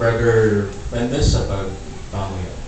Brother Mendes sa pagpamuyo.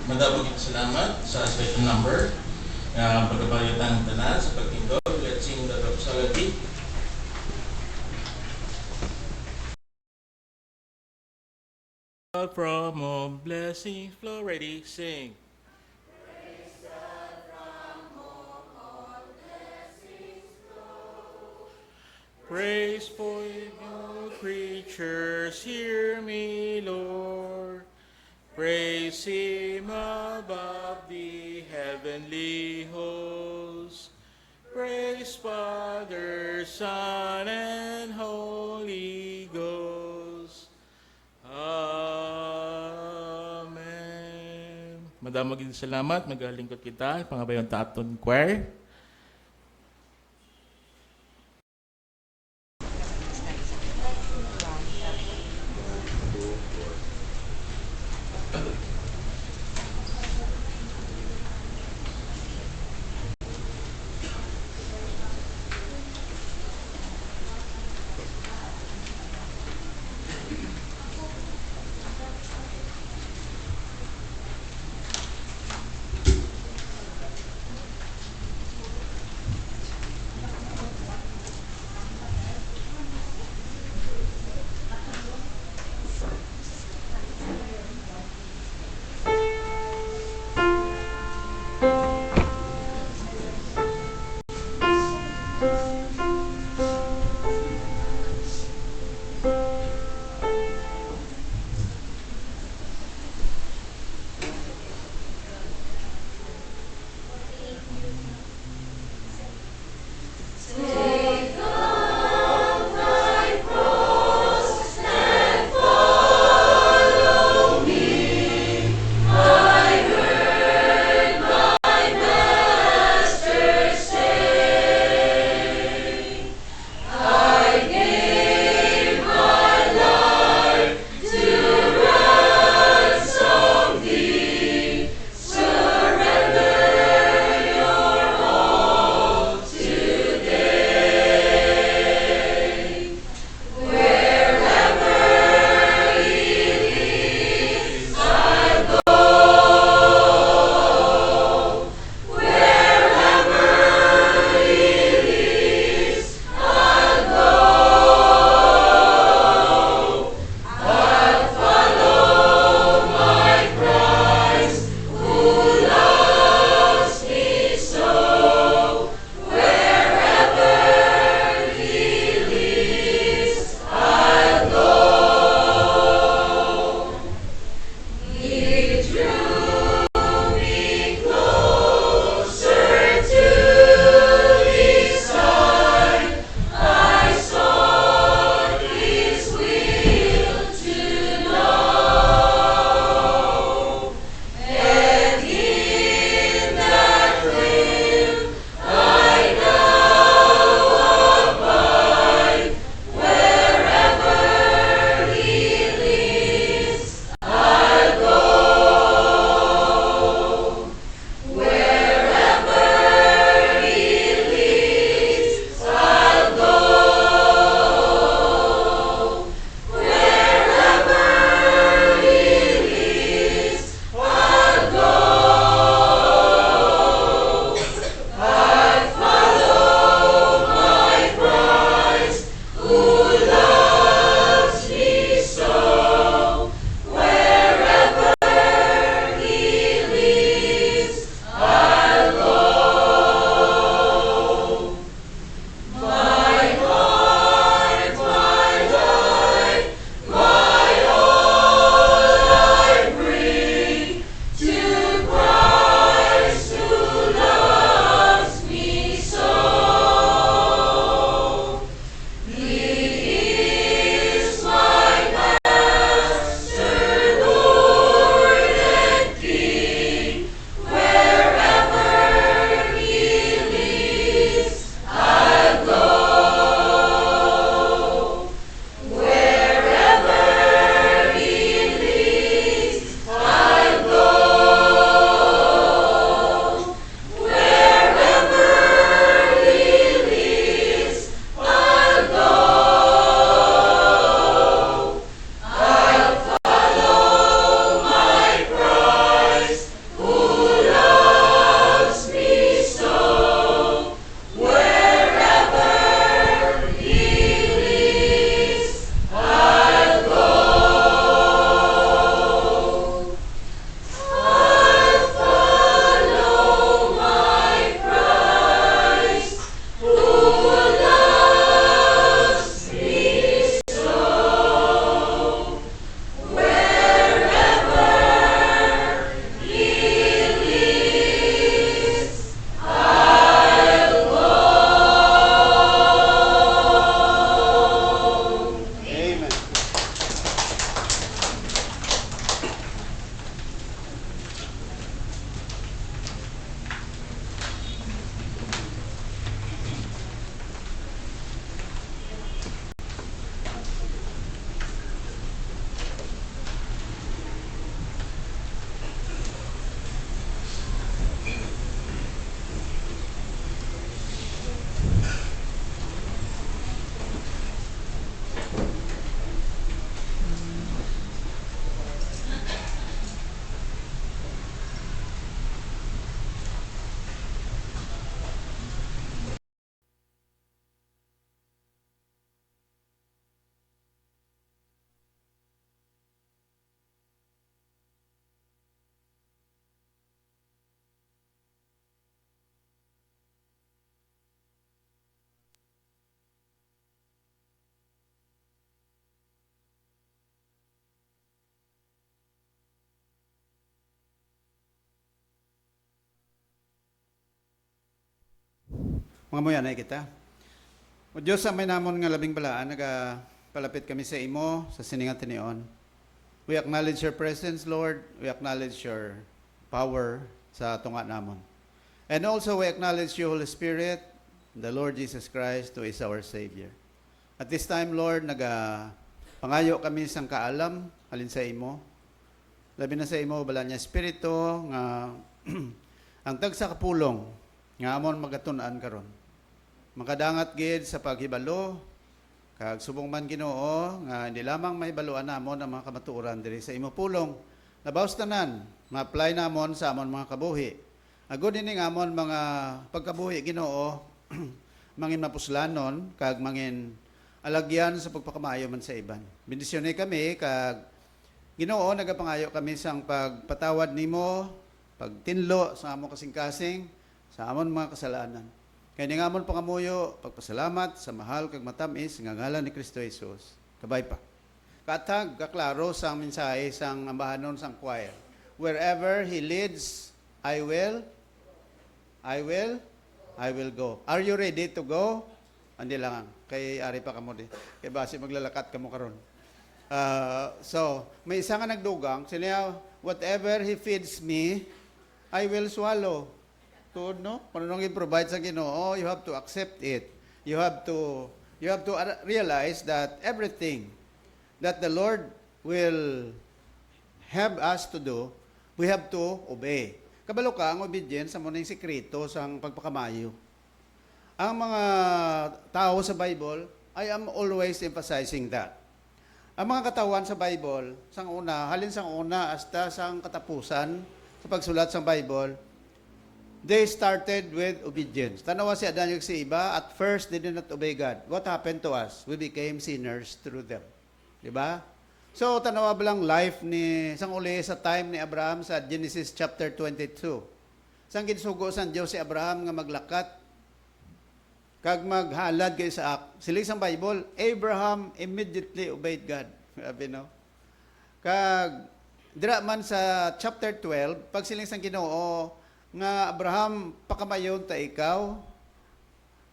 Madabog salamat sa special number na pagkapagitan ng tanan sa pagtindog. Let's sing the doxology. From all blessings flow, ready, sing. Praise God from whom all blessings flow. Praise for you creatures, hear me, Lord. Praise Him above the heavenly hosts. Praise Father, Son, and Holy Ghost. Amen. Madamag salamat, magalingkot kita, pangabayon taton choir. Mga muyanay kita. O Diyos, sa may namon nga labing balaan, palapit kami sa imo, sa siningat tinion. We acknowledge your presence, Lord. We acknowledge your power sa tunga namon. And also we acknowledge you, Holy Spirit, the Lord Jesus Christ, who is our Savior. At this time, Lord, pangayo kami sang kaalam, halin sa imo. Labi na sa imo, bala niya Espiritu, nga ang tag sa kapulong, nga amon magatunan karon. Makadangat gid sa paghibalo, kag subong man Ginoo nga hindi lamang may baluan namon ang mga kamatuoran diri sa imo pulong. Labaw tanan, ma-apply namon sa amon mga kabuhi. Agud ini nga amon mga pagkabuhi Ginoo, mangin mapuslanon kag mangin alagyan sa pagpakamayo man sa iban. Bendisyonay kami kag Ginoo nagapangayo kami sang pagpatawad nimo, pagtinlo sa among kasing-kasing, sa amon mga kasalanan. Kaya nga amon pangamuyo, pagpasalamat sa mahal kag matamis nga ngalan ni Kristo Jesus. Kabay pa. Katag, kaklaro sang mensahe sang ambahanon sang choir. Wherever He leads, I will go. Are you ready to go? Andi lang. Kay ari pa kamo di. Kay base maglalakat kamo karon. So, may isa nga nagdugang, siniya, whatever He feeds me, I will swallow. Tuod, no? Kung anong i-provide sa Ginoo, you have to accept it. You have to realize that everything that the Lord will have us to do, we have to obey. Kabalo ka, ang obedience sa muna yung sikreto sang pagpakamayo. Ang mga tao sa Bible, I am always emphasizing that. Ang mga katawan sa Bible, halin sang una hasta sang katapusan sa pagsulat sa Bible, they started with obedience. Tanawa si Adan yung si iba, at first they did not obey God. What happened to us? We became sinners through them. Diba? So, tanawa ba lang life sang uli sa time ni Abraham sa Genesis chapter 22. Sang ginsugo sang Diyos si Abraham nga maglakat, kag maghalad kay Isaac. Sila sang Bible, Abraham immediately obeyed God. Sabi no? Kag, dira man sa chapter 12, pag siling sang Ginoo, nga Abraham, pakamayon ta ikaw,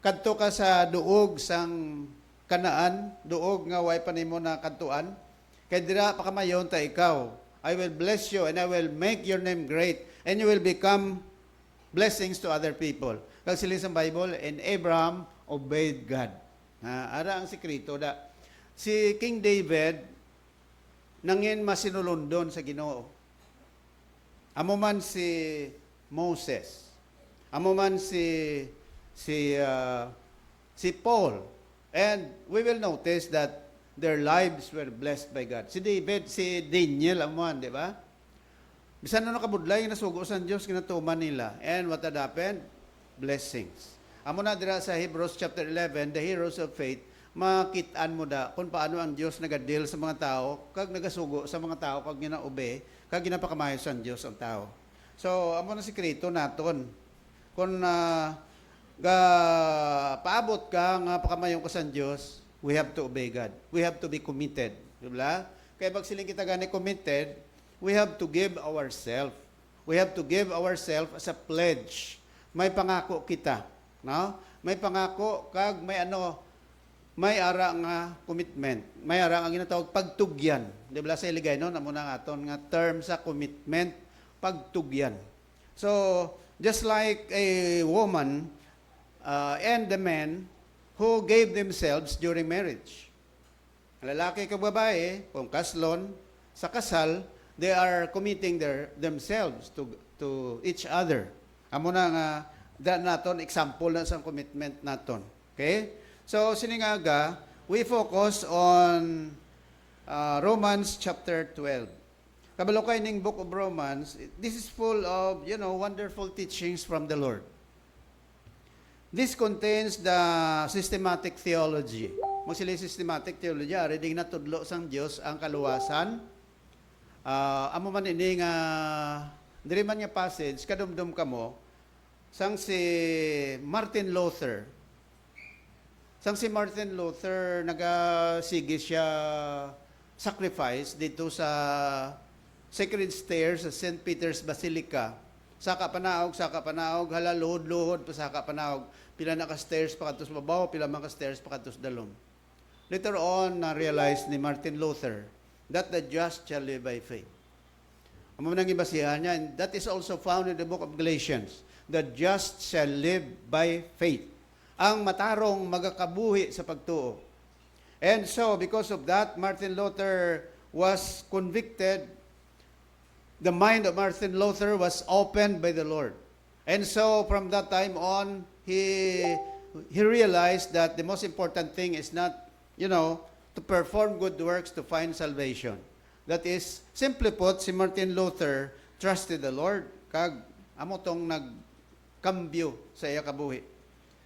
kadto ka sa duog sang Kanaan, duog nga way panimo na kadtuan, kay dira pakamayon ta ikaw. I will bless you and I will make your name great and you will become blessings to other people. Kag sila sa Bible, and Abraham obeyed God. Ara ang sikreto da. Si King David, nangin masinulundon sa Ginoo. Amo man si Moses. Amo man si Paul. And we will notice that their lives were blessed by God. Si David, si Daniel, amo man, di ba? Bisan na nakabudlay, nasugo sa Diyos, kinatuman nila. And what had happened? Blessings. Amo na dira sa Hebrews chapter 11, the heroes of faith, makitaan mo da kung paano ang Diyos nagadeal sa mga tao, kag nagasugo sa mga tao, kag ginaobey, kag ginapakamayo sa Diyos ang tao. So, amo na sikreto naton. Kung paabot ka nga pakamayon ka sa Diyos, we have to obey God. We have to be committed. Diba? Kaya pag siling kita gani committed, we have to give ourselves. We have to give ourselves as a pledge. May pangako kita. No? May pangako, kag may ara nga commitment. May ara nga ginatawag pagtugyan. Diba sa iligay no? Namo na aton nga term sa commitment, pagtugyan. So, just like a woman and the men who gave themselves during marriage. Lalaki kag babae, kung kaslon, sa kasal, they are committing themselves to each other. Amo na nga, naton example na sa commitment naton. Okay? So, siningaga, we focus on Romans chapter 12. Kabalo kay ning book of Romans, this is full of, wonderful teachings from the Lord. This contains the systematic theology. Magsili systematic theology, reading na tudlo sang Dios ang kaluwasan. Amo man ini nga diri man nga passage kadumdum kamo sang si Martin Luther. Sang si Martin Luther nagasigi siya sacrifice dito sa Sacred Stairs sa St. Peter's Basilica saka panaog, hala luhod-luhod, pasaka panaog, pila na ka stairs pa kadto sa babaw, pila man ka stairs pa kadto sa dalom. Later on, na-realize ni Martin Luther that the just shall live by faith. Ang mga nangibasihan niya, and that is also found in the book of Galatians. The just shall live by faith. Ang matarong magakabuhi sa pagtuo. And so, because of that, Martin Luther was convicted. The mind of Martin Luther was opened by the Lord. And so, from that time on, he realized that the most important thing is not, to perform good works to find salvation. That is, simply put, si Martin Luther trusted the Lord. Kag, amo tong nagkambyo sa iya kabuhi.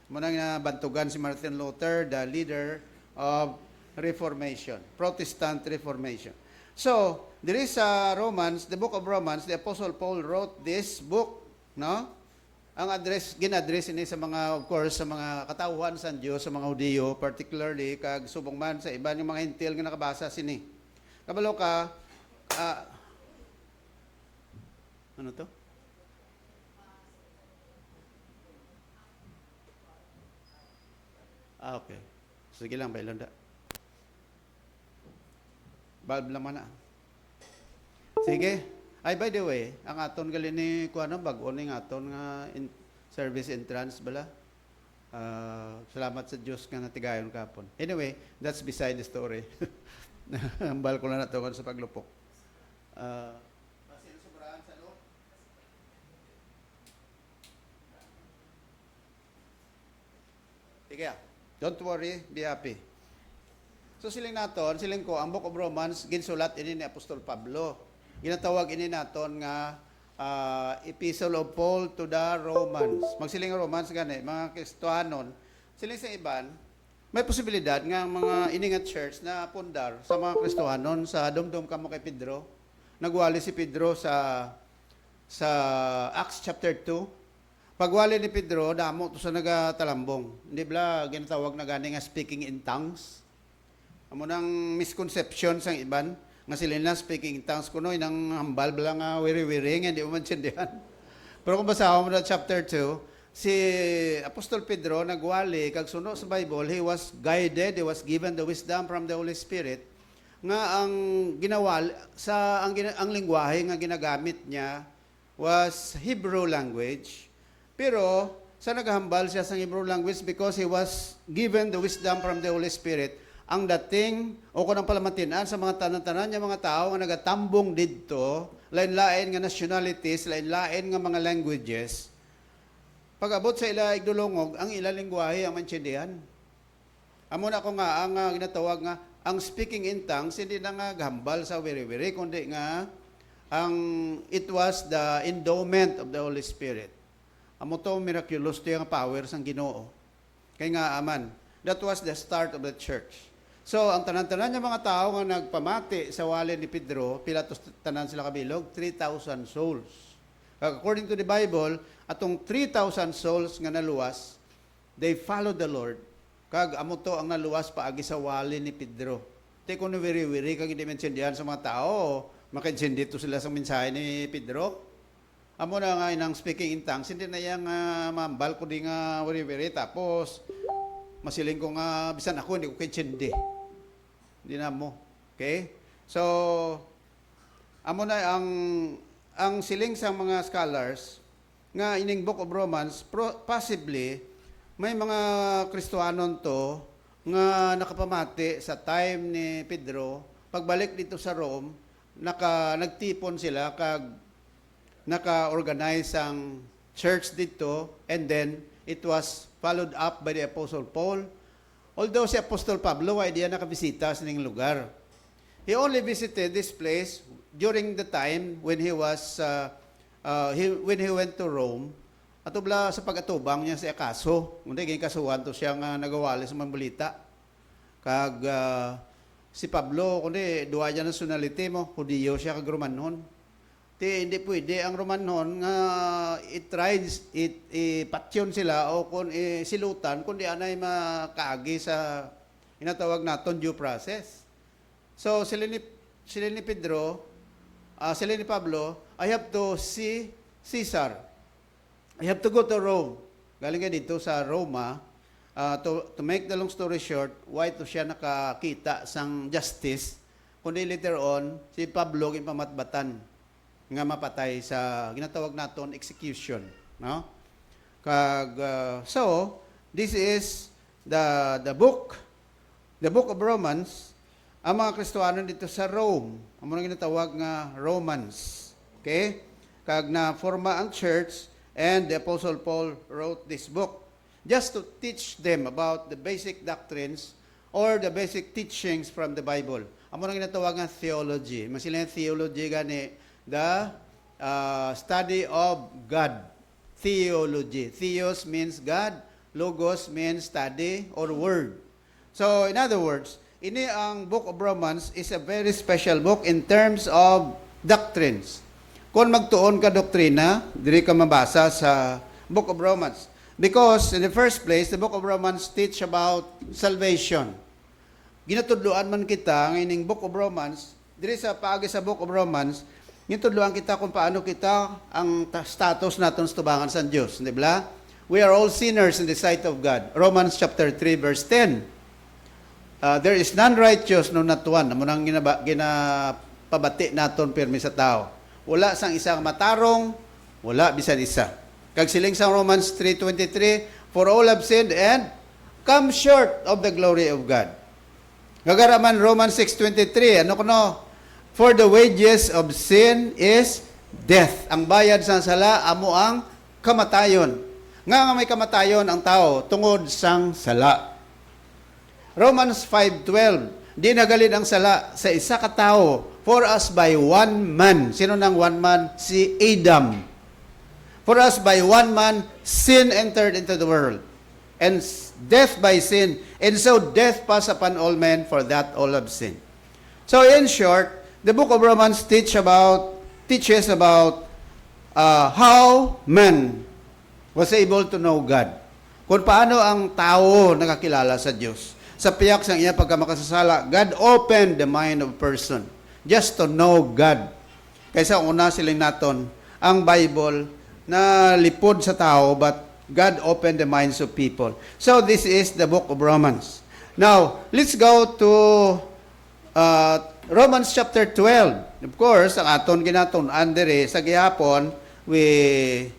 Munang nabantugan si Martin Luther, the leader of Reformation, Protestant Reformation. So, there is Romans, the book of Romans, the Apostle Paul wrote this book, no? Ang gin-address ini sa mga, of course, sa mga katauhan sa Diyos, sa mga Hudiyo, particularly, kag subong man sa iba yung mga hintil nga nakabasa sini. Kabalo ka, ano to? Okay. Sige lang, bailanda. Bulb naman na. Sige. Ay, by the way, ang aton gali ni kuano bag-o ning aton nga service entrance bala. Salamat sa Dios nga natigayon kapon. Anyway, that's beside the story. Ambal ko na nato sa paglupok. Sobraan sa loob. Sige. Don't worry, be happy. So siling ko, ang Book of Romans, ginsulat ini ni Apostol Pablo. Ginatawag ini naton nga Epistle of Paul to the Romans. Magsiling Romans gani, mga Kristohanon, siling sa iban, may posibilidad nga mga iningat church na pundar sa mga Kristohanon sa dumdum kamo kay Pedro. Nagwali si Pedro sa Acts chapter 2. Pagwali ni Pedro, damo to sa nagatalambong. Hindi bla ginatawag na gani nga speaking in tongues. Amo nang misconception sang iban nga sila na speaking in tongues kuno inang hambal bala nga wiri-wiri nga di mo maintindihan. Pero kung basahon mo na chapter 2, si Apostol Pedro nagwali kag suno sa Bible, he was guided, he was given the wisdom from the Holy Spirit nga ang ginawa sa ang lengguwahe nga ginagamit niya was Hebrew language. Pero sa naghambal siya sa Hebrew language because he was given the wisdom from the Holy Spirit. Ang dating o kunang palamatinan sa mga tanan-tanan niya mga tao nga nagatambong didto, lain-lain nga nationalities, lain-lain nga mga languages. Pag-abot sa ila igdulongog, ang ila lengguwahe ang maintindihan. Amo na ko nga ang ginatawag nga ang speaking in tongues hindi na nga gahambal sa wiri-wiri kundi nga it was the endowment of the Holy Spirit. Amo to miraculous to yung power sang Ginoo. Kay nga aman, that was the start of the church. So, ang tanan-tanan niya mga tao nga nagpamati sa wali ni Pedro, pila to tanan sila kabilog? 3,000 souls. According to the Bible, atong 3,000 souls nga naluwas, they followed the Lord. Kag amo to ang naluwas paagi sa wali ni Pedro. Te kuno wiri-wiri kag hindi mensindihan sa mga tao, makainsendi to sila sa mensahe ni Pedro. Amo na nga inang speaking in tongues, hindi na yang mambal ko di nga wiri-wiri tapos masiling ko nga bisan ako hindi ko kainsendi. Hindi na mo. Okay? So, amo na ang siling sa mga scholars nga ining Book of Romans, possibly, may mga Kristohanon to nga nakapamati sa time ni Pedro, pagbalik dito sa Rome, nagtipon sila, naka-organize ang church dito, and then it was followed up by the Apostle Paul. Although si Apostol Pablo ay diyan nakabisita sa ning lugar. He only visited this place during the time when he was when he went to Rome. Atubla sa pag-atubang niya sa kaso, kundi gin kasuhan to siya nga nagawali sa mambalita. Kag si Pablo kundi duwa niya nationality mo, Hudiyo siya kag Romanon. Hindi pwede ang Romanon nga ipatyon sila o kung silutan kundi anay makaagi sa inatawag naton due process. So sila ni Pedro, sila ni Pablo, I have to see Caesar. I have to go to Rome. Galing ka dito sa Roma. To make the long story short, why to siya nakakita sang justice, kundi later on, si Pablo ipamatbatan nga mapatay sa ginatawag naton execution. No? So, this is the book of Romans. Ang mga Kristiyano dito sa Rome, ang mga ginatawag nga Romans. Okay? Kag na forma ang church, and the Apostle Paul wrote this book just to teach them about the basic doctrines or the basic teachings from the Bible. Ang mga ginatawag nga theology. Masilang theology gani, the study of God. Theology. Theos means God, logos means study or word. So, in other words, ini ang Book of Romans is a very special book in terms of doctrines. Kung magtuon ka doktrina, diri ka mabasa sa Book of Romans. Because in the first place, the Book of Romans teach about salvation. Ginatudloan man kita ng ining Book of Romans, diri sa paagi sa Book of Romans, ginatudloan kita kung paano kita ang status naton sa tubangan sa Diyos, di ba? We are all sinners in the sight of God. Romans chapter 3 verse 10. There is none righteous, no not one. Amo nang ginapabati naton pirmi sa tao. Wala sang isang matarong, wala bisan isa. Kag siling sa Romans 3:23, for all have sinned and come short of the glory of God. Gagaraman Romans 6:23, ano kuno? For the wages of sin is death. Ang bayad sa sala amo ang kamatayon. Nga may kamatayon ang tao tungod sang sala. Romans 5:12, di nagalid ang sala sa isa ka tao, for us by one man. Sino nang one man? Si Adam. For us by one man, sin entered into the world, and death by sin, and so death passed upon all men, for that all have sinned. So in short, the book of Romans teaches about how man was able to know God. Kung paano ang tao nakakilala sa Diyos. Sa piyak sang iya pagkamakasasala, God opened the mind of a person just to know God. Kaysa una siling naton, ang Bible na lipod sa tao, but God opened the minds of people. So this is the book of Romans. Now, let's go to Romans chapter 12. Of course, ang aton ginaton andere sa gihapon, we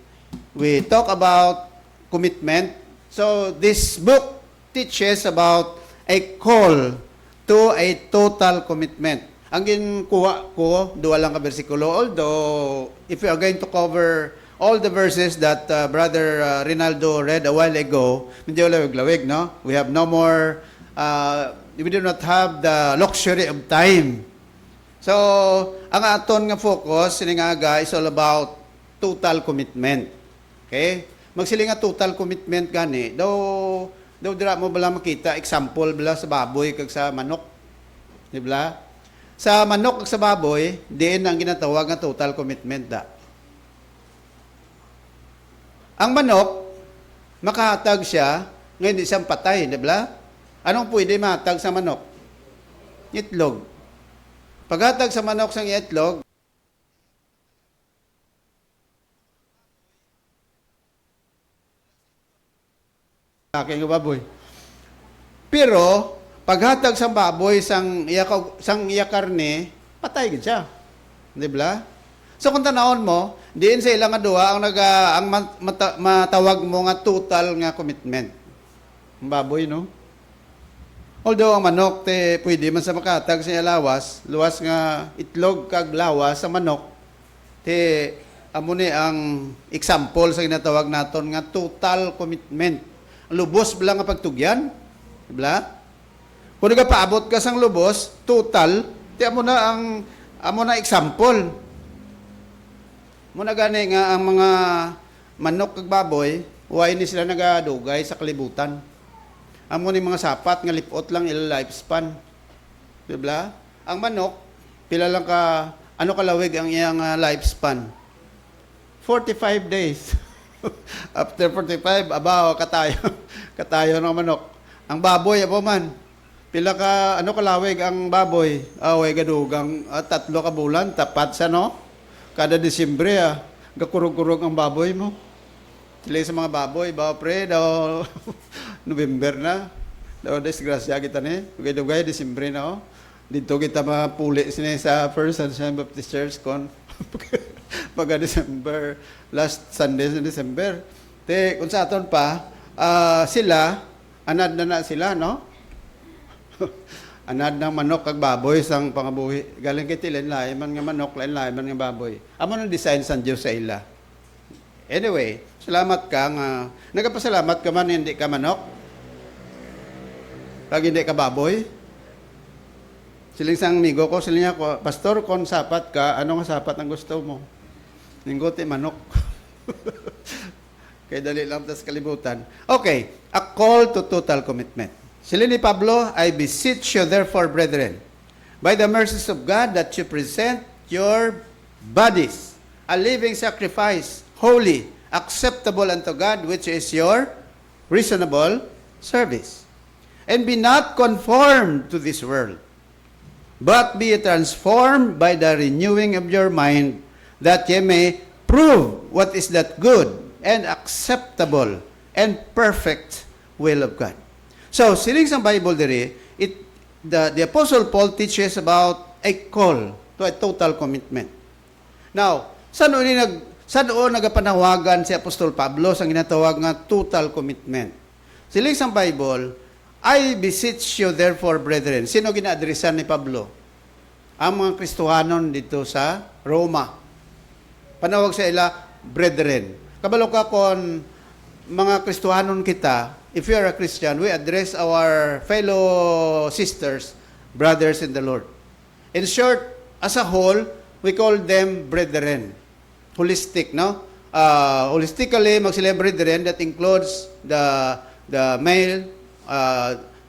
talk about commitment. So this book teaches about a call to a total commitment. Ang ginkuha ko, duwa lang ka bersikulo, although if we are going to cover all the verses that Brother Rinaldo read a while ago, medyo lawig-lawig, no? We have no more, we do not have the luxury of time. So, ang aton nga focus, siningaga, is all about total commitment. Okay? Magsiling nga total commitment gani, daw dira mo bala makita, example bala sa baboy kag sa manok. Di ba? Sa manok kag sa baboy, diin ang ginatawag nga total commitment da. Ang manok, makahatag siya, ngayon hindi siyang patay, di ba? Anong pwede mahatag sa manok? Itlog. Paghatag sa manok sa itlog, aking baboy. Pero, paghatag sa baboy sang iya karne, patay gid siya. Di ba? So kung tanawon mo, diin sa ilang duha ang matawag mo nga total nga commitment. Ang baboy, no? Although ang manok te pwede man sa makatag sa lawas, luwas nga itlog kag lawas sa manok, te amo ni ang example sa ginatawag naton nga total commitment. Lubos bala nga pagtugyan, di ba? Kung nagapaabot ka sang lubos, total, te amo na example. Muna gani nga ang mga manok kag baboy, why ni sila nagadugay sa kalibutan. Amo ni mga sapat nga lipot lang ila lifespan. Di ba? Ang manok, pila lang ka, ano kalawig ang iyang lifespan? 45 days. After 45, abaw, katayo ng manok. Ang baboy, abo man, pila ka, ano kalawig ang baboy? Away gadugang 3 ka bulan, tapat sa no? Kada Disyembre, gakurog-kurog ang baboy mo. Sila sa mga baboy, pre, daw November na. Daw disgrasya kita ni. Dugay-dugay, Disyembre na, oh. Dito kita mapuli sini sa First Sunshine Baptist Church kon pagka December, last Sunday sa December. Kung sa aton pa, sila, anad na sila, no? Anad ng manok kag baboy sang pangabuhi. Galing kay tilen lain man nga manok, lain man nga baboy. Amo nang design sang Dios sa ila. Anyway, salamat ka nga. Nagapasalamat ka man hindi ka manok. Kag hindi ka baboy. Siling sang amigo ko, siling ako, pastor, kon sapat ka, ano nga sapat ang gusto mo? Ninggote manok. Kaya dali lang tas kalibutan. Okay, a call to total commitment. Sila ni Pablo, I beseech you therefore, brethren, by the mercies of God, that you present your bodies a living sacrifice, holy, acceptable unto God, which is your reasonable service. And be not conformed to this world, but be transformed by the renewing of your mind, that ye may prove what is that good and acceptable and perfect will of God. So, siling sa Bible diri, the Apostle Paul teaches about a call to a total commitment. Now, saan nagapanawagan si Apostol Pablo sa ginatawag nga total commitment? Siling sa Bible, I beseech you therefore, brethren. Sino gina-adresan ni Pablo? Ang mga Kristohanon dito sa Roma. Panawag sa ila, brethren. Kabalo ka kon mga Kristohanon kita, if you are a Christian, we address our fellow sisters, brothers in the Lord. In short, as a whole, we call them brethren. Holistic, no? Holistically, magsila brethren, that includes the male,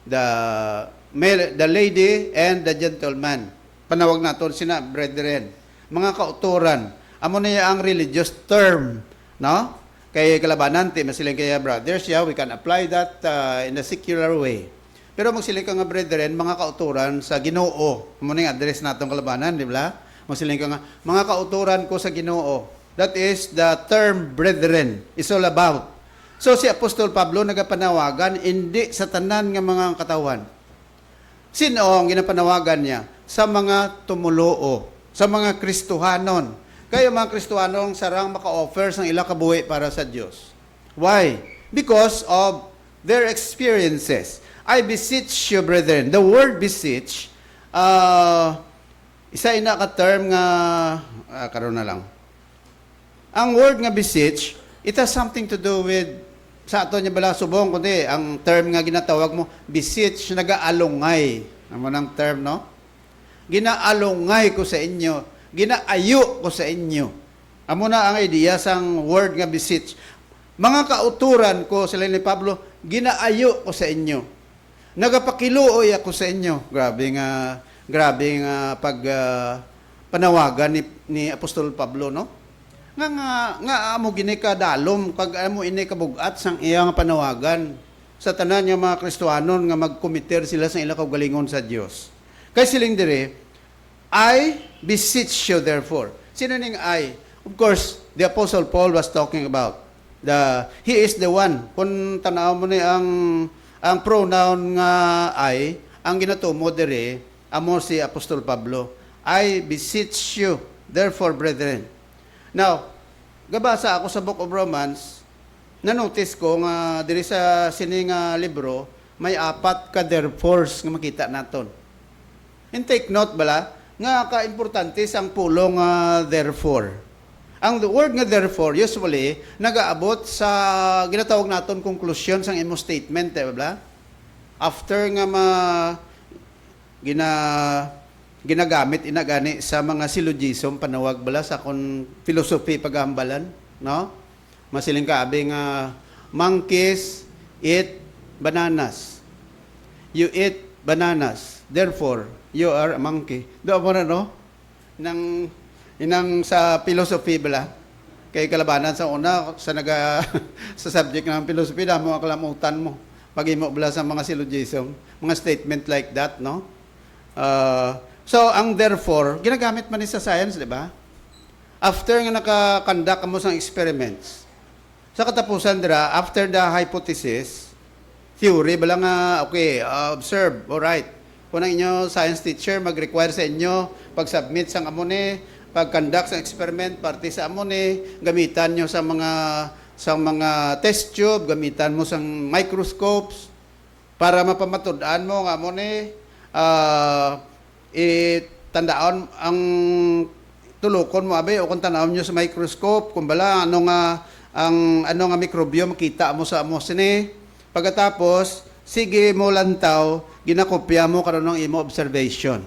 the lady, and the gentleman. Panawag natin sina brethren. Mga kauturan. Amo na ang religious term, no? Kay kalabanan, masiling kaya brothers, yeah, we can apply that in a secular way. Pero magsiling ka nga brethren, mga kauturan sa Ginoo. Muna yung address natong kalabanan, di ba? Magsiling ka nga, mga kauturan ko sa Ginoo. That is the term brethren. It's all about. So si Apostol Pablo nagapanawagan, hindi sa tanan nga mga katawan. Sino ang ginapanawagan niya? Sa mga tumuloo, sa mga Kristohanon. Kaya mga Kristohanong sarang maka-offer sang ila kabuhi para sa Diyos. Why? Because of their experiences. I beseech you, brethren. The word beseech, isa ina ka term nga, karon na lang. Ang word nga beseech, it has something to do with, sa ato niya bala subong, kundi ang term nga ginatawag mo, beseech, nag-aalungay. Naman ang term, no? Ginaalungay ko sa inyo. Ginaayo ko sa inyo. Amo na ang idea sang word nga beseech. Mga kauturan ko, sila ni Pablo, ginaayo ko sa inyo. Nagapakiluoy ako sa inyo. Grabe nga panawagan ni Apostol Pablo, no? Nga amo gini ka dalom, kag amo ini kabugat sang iyang panawagan sa tanan nga mga Kristohanon nga magkomiter sila sa ila kaugalingon sa Dios. Kay siling dire, I beseech you therefore. Sino ning I? Of course, the Apostle Paul was talking about. He is the one. Kung tanaw mo ni ang pronoun nga I, ang ginatumo dire, amo si Apostol Pablo. I beseech you, therefore, brethren. Now, gabasa ako sa Book of Romans, na-notice ko nga diri sa sining libro, may 4 ka therefores nga makita naton. And take note bala, nga ka-importante sang pulong therefore. Ang word nga therefore, usually, nagaabot sa ginatawag naton conclusion sang imo statement, diba? After nga ginagamit inagani sa mga syllogism, panawag bala sa kung philosophy paghambalan, no? Masiling kaabi nga monkeys eat bananas. You eat bananas. Therefore, you are a monkey. Doon mo na, no? Inang sa philosophy bala. Kay kalabanan sa una, sa subject ng philosophy, damo ang kalamutan mo. Pag imo bala sa mga syllogism, mga statement like that, no? So, ang therefore, ginagamit man sa science, di ba? After nga nakakandak mo sa experiments, Sa katapusan dira, after the hypothesis, theory, bala nga, okay, observe, alright. Kung ang inyo science teacher mag-require sa inyo, pag-submit sa amone, pag-conduct sa experiment, parte sa amone, gamitan nyo sa mga test tube, gamitan mo sa microscopes, para mapamatud-an mo nga amone, itandaon ang tulukon mo abe o kung tanawon nyo sa microscope kung bala ano nga mikrobyo makita mo sa amo sini pagkatapos sige mo lantaw ginakopya mo karon ng imo observation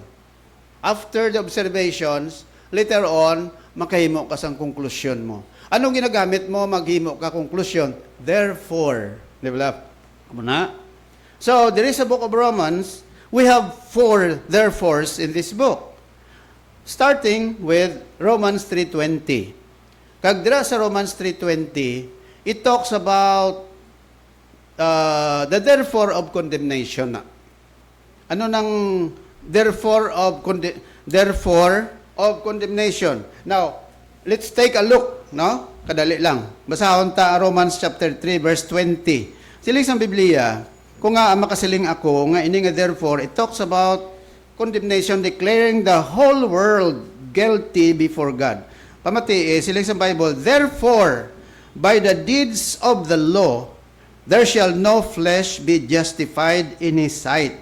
after the observations later on makahimo ka sang konklusyon mo anong ginagamit mo maghimo ka konklusyon therefore di ba na so there is a book of Romans we have 4 therefores in this book starting with Romans 3:20. Kag dira sa Romans 3:20, it talks about the therefore of condemnation na. Ano nang therefore of condemnation? Now, let's take a look, no? Kadali lang. Basahon ta Romans chapter 3 verse 20. Siling sa Biblia, kung nga makasiling ako nga ini nga therefore, it talks about condemnation declaring the whole world guilty before God. Pamati siling sa Bible, therefore by the deeds of the law there shall no flesh be justified in his sight.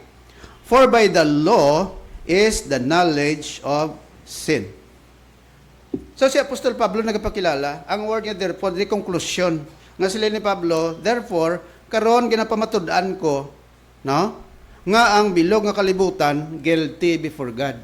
For by the law is the knowledge of sin. So si Apostol Pablo nagapakilala ang word niya therefore di conclusion nga sila ni Pablo, therefore karon ginapamatud-an ko, no? Nga ang bilog nga kalibutan guilty before God.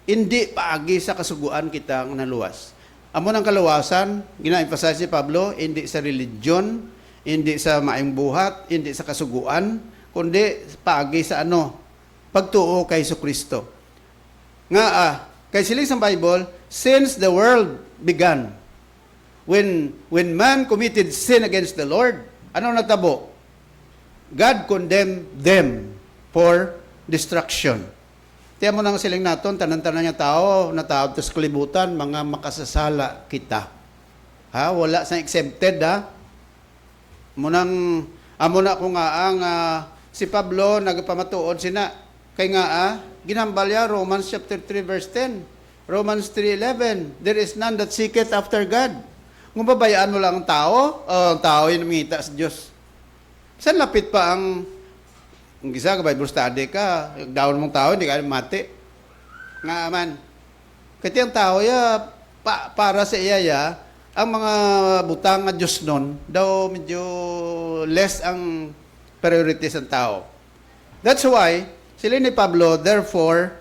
Hindi paagi sa kasuguan kita nga naluwas. Amo nang kaluwasan, gina-emphasize si Pablo, hindi sa religion, hindi sa maayong buhat, hindi sa kasuguan, kundi paagi sa pagtuo kay Kristo. Nga kay siling sa Bible, since the world began, when man committed sin against the Lord, ano natabo? God condemned them for destruction. Tiyan mo nang siling naton, tanan-tanan niya tao, nataod sa kalibutan, mga makasasala kita. Wala sa exempted, amo na ko nga ang si Pablo nagpamatuod sina kay nga ginambal ya Romans chapter 3 verse 10. Romans 3:11, there is none that seeketh after God. Kung babayaan mo lang ang tao yung namita sa Diyos. Saan lapit pa ang gisa ka Bible study ka, daon mong tao, hindi ka mati. Nga man. Kasi ang tao para sa iya ang mga butang nga Diyos nun, daw medyo less ang priorities ng tao. That's why, sila ni Pablo, therefore,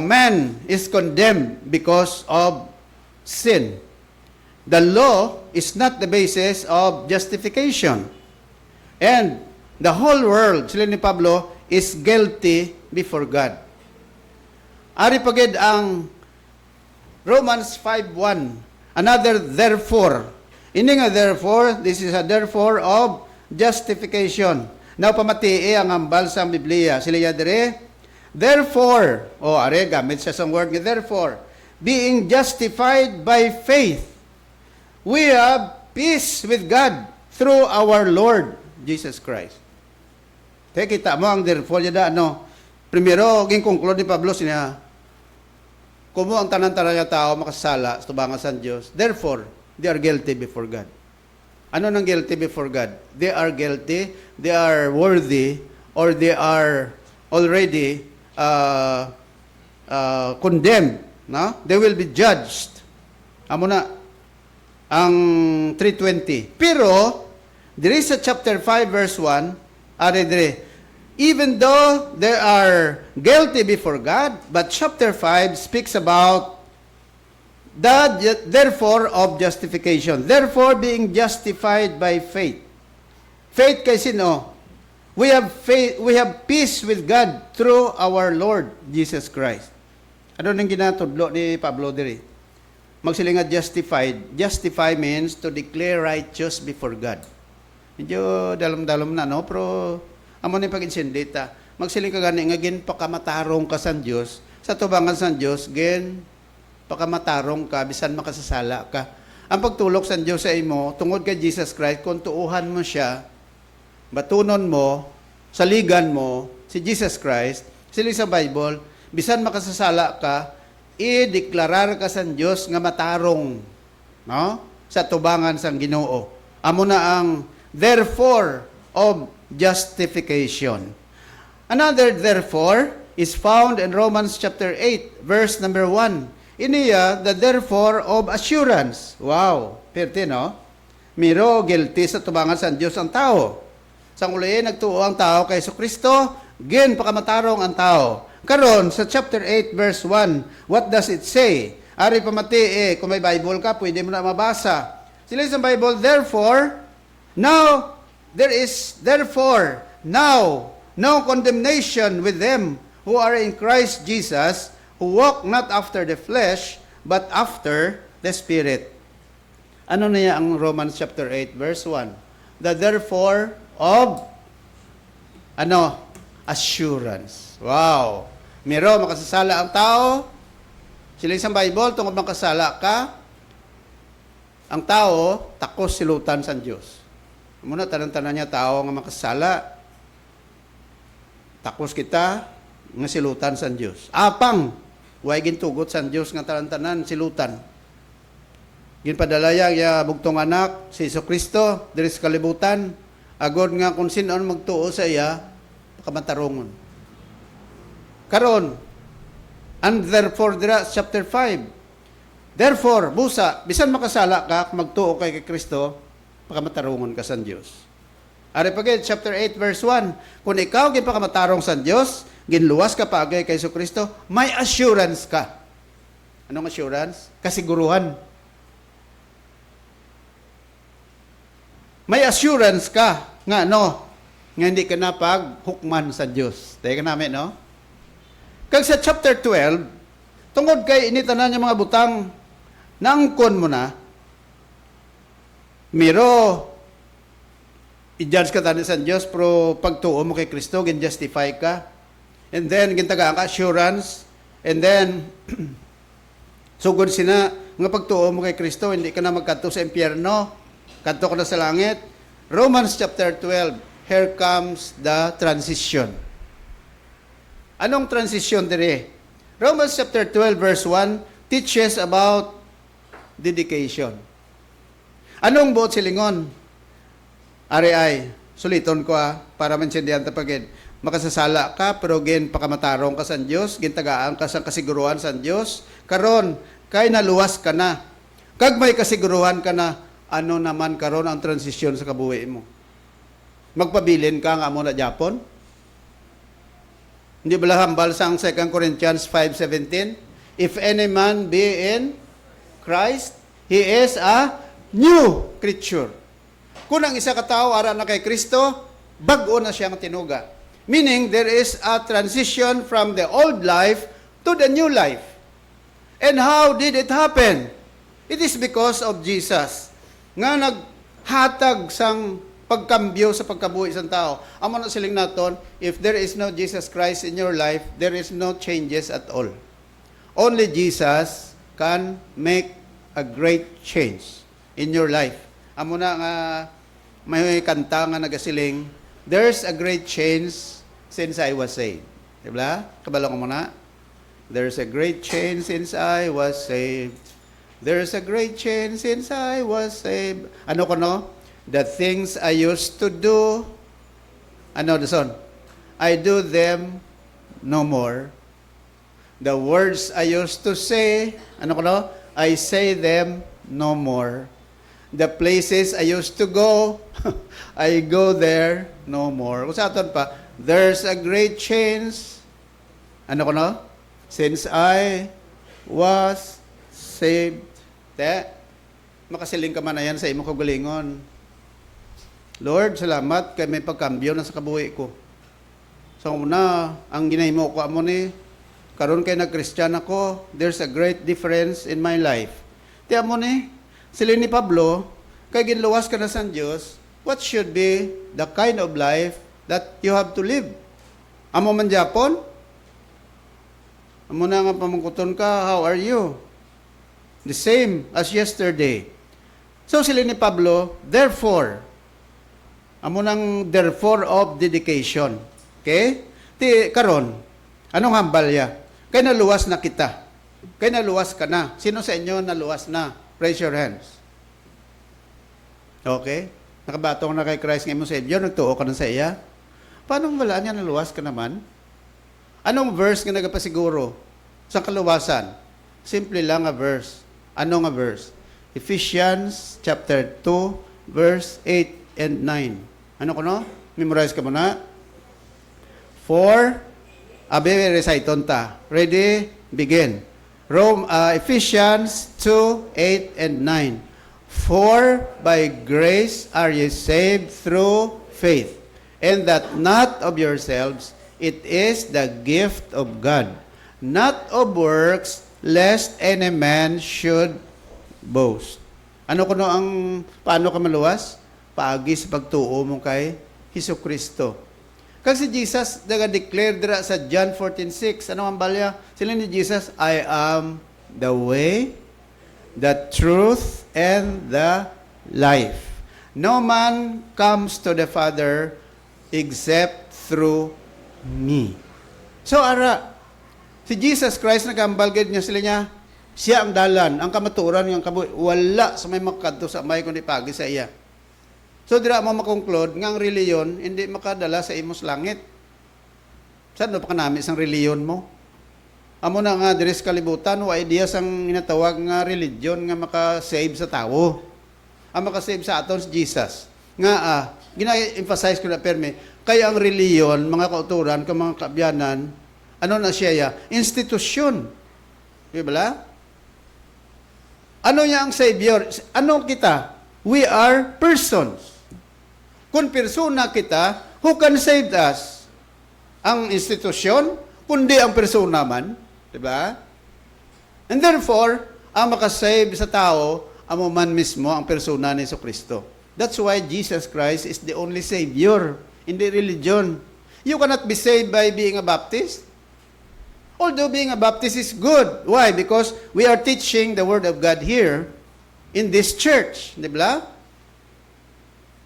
man is condemned because of sin. The law is not the basis of justification. And the whole world, sila ni Pablo, is guilty before God. Ari pagid ang Romans 5:1, another therefore. Ini nga therefore, this is a therefore of justification. Now pamatii ang ambal sa Biblia. Sila ya dire, therefore, are gamit siya sa word nga therefore, being justified by faith, we have peace with God through our Lord Jesus Christ. Kaya kita mo ang therefore yada primero ging conclude ni Pablo siya kumo ang tanan-tanan nga tao makasala sa tubangan sa Dios. Therefore, they are guilty before God. Ano nang guilty before God? They are guilty, they are worthy, or they are already condemned, no? They will be judged. Amo na ang 3:20. Pero there is a chapter 5 verse 1, even though they are guilty before God, but chapter 5 speaks about the therefore of justification. Therefore being justified by faith. Faith kay sino? We have faith, we have peace with God through our Lord Jesus Christ. Ano nang ginatudlo ni Pablo diri? Magsilinga justified. Justify means to declare righteous before God. Medyo dalam-dalam na, no? Pero, amo na yung pag-insindita. Magsiling ka gani, nga gin pakamatarong ka sa Diyos, sa tubangan sa Diyos, gin pakamatarong ka, bisan makasasala ka. Ang pagtulok sa Dios sa imo tungod kay Jesus Christ, kung tuuhan mo siya, batunon mo, saligan mo si Jesus Christ, sila sa Bible, bisan makasasala ka, i-deklarar ka sa Dios nga matarong, no? Sa tubangan sang Ginoo. Amo na ang therefore of justification. Another therefore is found in Romans chapter 8, verse number 1. Iniya, the therefore of assurance. Wow, perte no? Miro, guilty sa tubangan sa Diyos ang tao. Sa uli, nagtuo ang tao kay Kristo, gin pakamatarong ang tao. Karon sa chapter 8, verse 1, what does it say? Ari pamati, kung may Bible ka, pwede mo na mabasa. Sila sa Bible, therefore, now, now, no condemnation with them who are in Christ Jesus, who walk not after the flesh, but after the Spirit. Ano na yan ang Romans chapter 8, verse 1? The therefore of, assurance. Wow! Miro, makasasala ang tao. Sila isang Bible, tungkol makasala ka, ang tao, takos silutan sa Diyos. Muna, tanan-tanan niya tao nga makasala. Takos kita, nga silutan sa Diyos. Apang, way gintugot sa Diyos nga tanan-tanan, silutan. Ginpadalaya, ya bugtong anak, si Kristo, diri sa kalibutan, agod nga kung sinon magtuo sa iya, pakamantarongon. Karon, and therefore, dira, chapter 5, therefore, busa, bisan makasala ka, magtuo kay Kristo, pakamatarungon ka sa Diyos. Ari pagid, chapter 8, verse 1, kung ikaw ginpakamatarong sa Diyos, ginluwas ka paagay kay Kristo, may assurance ka. Anong assurance? Kasiguruhan. May assurance ka, nga nga hindi ka na paghukman sa Diyos. Tayo ka namin, no? Kag sa chapter 12, tungod kay initanan yung mga butang, naangkon mo na, miro, i-judge ka tani sa Diyos, pero pagtuo mo kay Kristo, gin-justify ka. And then, gintagaan ka assurance. And then, sugod sina, nga pagtuo mo kay Kristo, hindi ka na magkanto sa impyerno, kanto ka na sa langit. Romans chapter 12, here comes the transition. Anong transition dire? Romans chapter 12, verse 1, teaches about dedication. Anong buot silingon? Ari ay, suliton ko para maintindihan ta pagid. Makasasala ka, pero gin pakamatarong ka sa Diyos, gintagaan ka sa kasiguruhan sa Diyos. Karon, kay naluwas ka na. Kag may kasiguruhan ka na, ano naman karon ang transisyon sa kabuhi mo? Magpabilin ka nga mo na Japon? Hindi ba hambal sa 2 Corinthians 5:17? If any man be in Christ, he is a new creature. Kung ang isa ka tao ara na kay Kristo, bag-o na siyang tinuga. Meaning, there is a transition from the old life to the new life. And how did it happen? It is because of Jesus. Nga naghatag sang pagkambyo sa pagkabuhi sa tao. Amo na siling naton, if there is no Jesus Christ in your life, there is no changes at all. Only Jesus can make a great change in your life. Amo na nga may kanta nga nagasiling, there's a great change since I was saved. Diba? Kabalong mo na. There's a great change since I was saved. There's a great change since I was saved. Ano ko no? The things I used to do, ano the son? I do them no more. The words I used to say, ano ko no? I say them no more. The places I used to go, I go there no more. Kung sa aton pa, there's a great change, ano ko no? Since I was saved. Makasiling ka man na yan sa imong kagalingon. Lord, salamat kay may pagkambyo na sa kabuhi ko. So una, ang ginahimo ko amo ni, karon kay nag-Christian ako, there's a great difference in my life. Tiyan mo ni, sila ni Pablo, kay ginluwas ka na sa Diyos, what should be the kind of life that you have to live? Amo man Japon? Amo na nga pamangkuton ka, how are you? The same as yesterday. So sila ni Pablo, therefore, amo nang therefore of dedication. Okay? Ti karon, anong hambal ya? Kay naluwas na kita. Kay naluwas ka na. Sino sa inyo naluwas na? Raise your hands. Okay? Nakabatong na kay Christ ngayon mo Savior, nagtuo ka na sa iya. Paano wala niya naluwas ka naman? Anong verse nga nagapasiguro sa kaluwasan? Simple lang a verse. Ano nga verse? Ephesians chapter 2, verse 8 and 9. Ano ko no? Memorize ka muna. For, recite ta. Ready? Begin. Ephesians 2, 8 and 9. For by grace are ye saved through faith, and that not of yourselves, it is the gift of God, not of works, lest any man should boast. Ano kuno ang paano ka maluwas? Paagi sa pagtuo mo kay Hesukristo. Kag si Jesus naga-declare dira sa John 14:6, ano ang balya? Sila ni Jesus, I am the way, the truth, and the life. No man comes to the Father except through me. So, ara, si Jesus Christ nagambalgad niya sila niya, siya ang dalan, ang kamaturan, ang kabuhi. Wala sa may makadto sa may kundi pagi sa iya. So, dira mo makonclude nga ang reliyon, hindi makadala sa imos langit. Saan pa kanami isang reliyon mo? Amo na nga diris kalibutan, wa idea sang inatawag nga religion nga maka-save sa tao. Ang maka-save sa aton si Jesus. Nga gina-emphasize ko na perme, kaya ang reliyon, mga kauturan, mga kabyanan, ano na siya ya? Institusyon. Di ba? Ano niya ang Savior? Ano kita? We are persons. Kung persona kita, who can save us? Ang institusyon, kundi ang persona man. Diba? And therefore, ang makasave sa tao, amo man mismo ang persona ni Jesucristo. That's why Jesus Christ is the only Savior in the religion. You cannot be saved by being a Baptist. Although being a Baptist is good. Why? Because we are teaching the Word of God here in this church. Diba?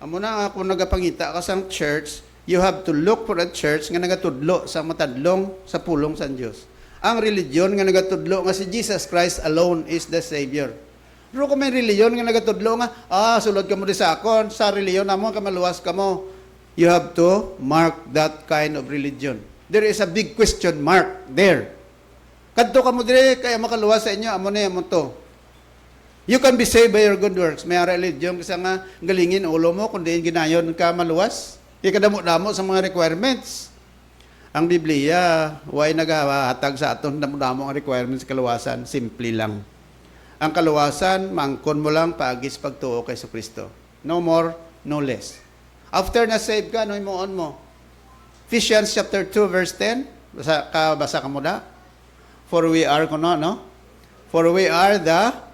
Amo na kung nagapangita ka sa church, you have to look for a church nga nagatudlo sa matadlong sa pulong sa Diyos. Ang religion nga nagatudlo nga si Jesus Christ alone is the Savior. Pero kung may religion nga nagatudlo nga, sulod ka mo di sa akon, sa religion namo ka maluwas ka mo, you have to mark that kind of religion. There is a big question mark there. Kadto ka mo dire kaya makaluwas sa inyo, amo na mo to. You can be saved by your good works. May religion kasi nga galingin ulo mo kung diin ginayon ka maluwas. Ikadamo-damo sa mga requirements. Ang Biblia, why naghahatag sa aton damo-damo ang requirements sa kaluwasan? Simple lang. Ang kaluwasan, mangkon mo lang paagis pagtuo kay Jesucristo. No more, no less. After na-save ka, ano imuon mo? Ephesians chapter 2, verse 10. Basa ka mo na? For we are, no? For we are the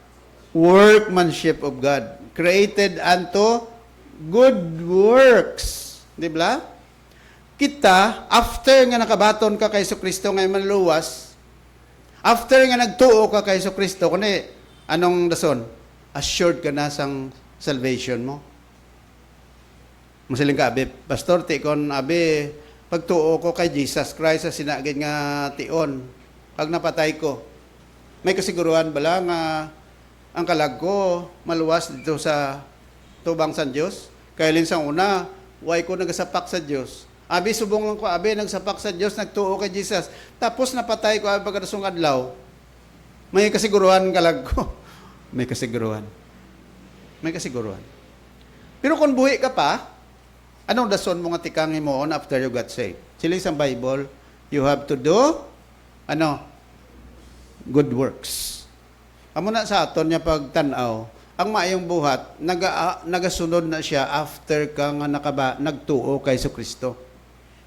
workmanship of God, created unto good works. Di ba? Kita, after nga nakabaton ka kay Jesucristo ngay manluwas, after nga nagtuo ka kay Jesucristo, kundi anong dason? Assured ka na sang salvation mo. Masiling ka, abi, Pastor, tikon, abi, pagtuo ko kay Jesus Christ sa sinagin nga tion, pag napatay ko, may kasiguruhan bala nga ang kalag ko maluwas dito sa tubang sa Diyos? Kaya linsang una, why ko nagasapak sa Diyos? Abi, subong lang ko, abi, nagsapak sa Diyos, nagtuo kay Jesus. Tapos napatay ko, abi, pagkadasong adlaw. May kasiguruhan kalag ko. May kasiguruhan. May kasiguruhan. Pero kung buhi ka pa, anong dason mo nga tikang imoon after you got saved? Sila isang Bible, you have to do, good works. Amo na sa aton niya pagtanaw, ang maayong buhat, nagasunod na siya after ka nga nagtuo kay Jesucristo.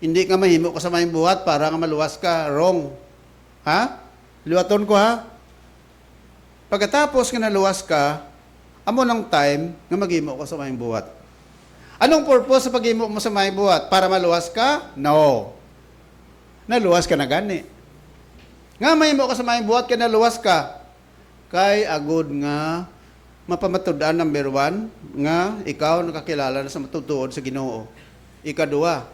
Hindi ka mahimo ka sa maayong buhat para nga maluwas ka. Wrong. Ha? Luwaton ko ha? Pagkatapos nga naluwas ka, amo ng time nga maghimo ka sa maayong buhat. Anong purpose sa paghimo mo sa maayong buhat? Para maluwas ka? No. Naluwas ka na gani. Nga mahimo ka sa maayong buhat, kaya naluwas ka. Kay agod nga Mapamatud-an number 1 nga ikaw nakakilala na sa matutuod sa Ginoo. Ikadua,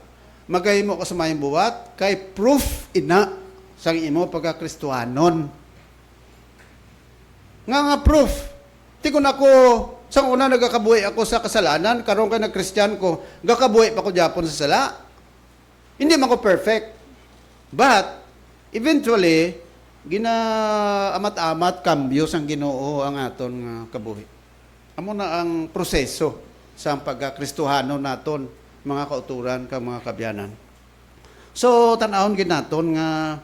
magahimo ka sa mayong buwat kay proof ina sang imo pagka-Kristohanon. Nga proof. Ti kun ako sang una nagakabuhi ako sa kasalanan, karon kay nag-Kristyan ko, gakabuhi pa ko gyapon sa sala. Hindi man ko perfect. But eventually ginaamat-amat kambyo sang Ginoo ang aton nga kabuhi. Amo na ang proseso sa pagka-Kristohano naton, mga kauturan kag mga kabyanan. So tan-awon gid naton nga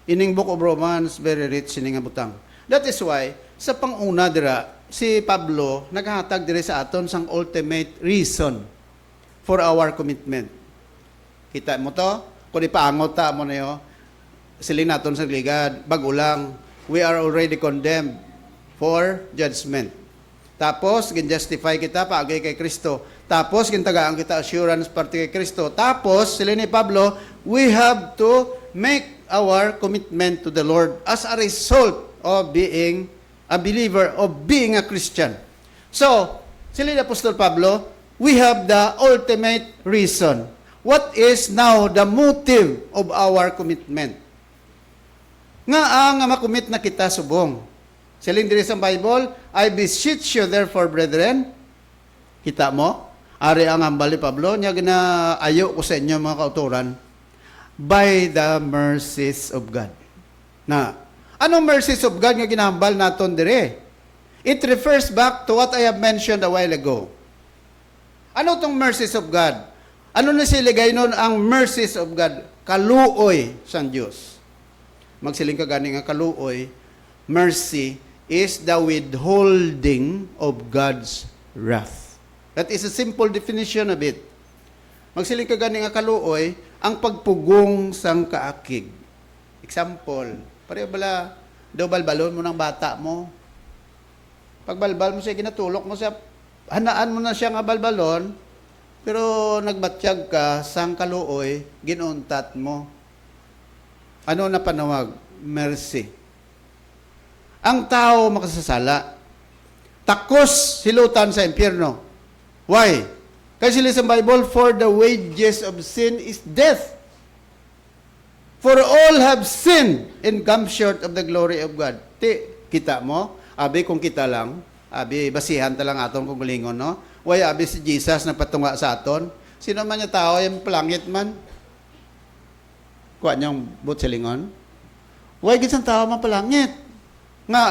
ining Book of Romans very rich ini nga butang. That is why sa panguna dira si Pablo naghatag diri sa aton sang ultimate reason for our commitment. Kita mo to? Kung ipaangot ta mo na yo, siling naton sa ligad, bago lang, we are already condemned for judgment. Tapos, gin-justify kita paagay kay Kristo. Tapos, gintagaan kita assurance parte kay Kristo. Tapos, sila ni Pablo, we have to make our commitment to the Lord as a result of being a believer, of being a Christian. So, sila ni Apostol Pablo, we have the ultimate reason. What is now the motive of our commitment? Nga ang makumit na kita subong. Siling diri sa Bible, I beseech you therefore, brethren. Kita mo? Ari ang hambal ni Pablo, niya ginaayo ko sa inyo mga kauturan, by the mercies of God. Na, anong mercies of God nga ginahambal naton dire? It refers back to what I have mentioned a while ago. Ano tong mercies of God? Ano na siligay nun ang mercies of God? Kaluoy sang Diyos. Magsiling ka gani nga kaluoy, mercy is the withholding of God's wrath. That is a simple definition of it. Magsiling ka gani nga kaluoy, ang pagpugong sang kaakig. Example, pareho bala, daw balbalon mo ng bata mo. Pagbalbal mo siya, ginatulok mo siya, hanaan mo na siya nga balbalon, pero nagbatsyag ka, sang kaluoy, ginuntat mo. Ano na panawag? Mercy. Ang tao makasasala. Takos silutan sa impyerno. Why? Kasi sila sa Bible, for the wages of sin is death. For all have sinned and come short of the glory of God. Kita mo? Abi kung kita lang, abi basihan ta lang aton kung gulingon, no? Why abi si Jesus na patunga sa aton? Sino man yung tao, yung palangit man? Kuha niyang but silingon? Why gisang tao man palangit? Nga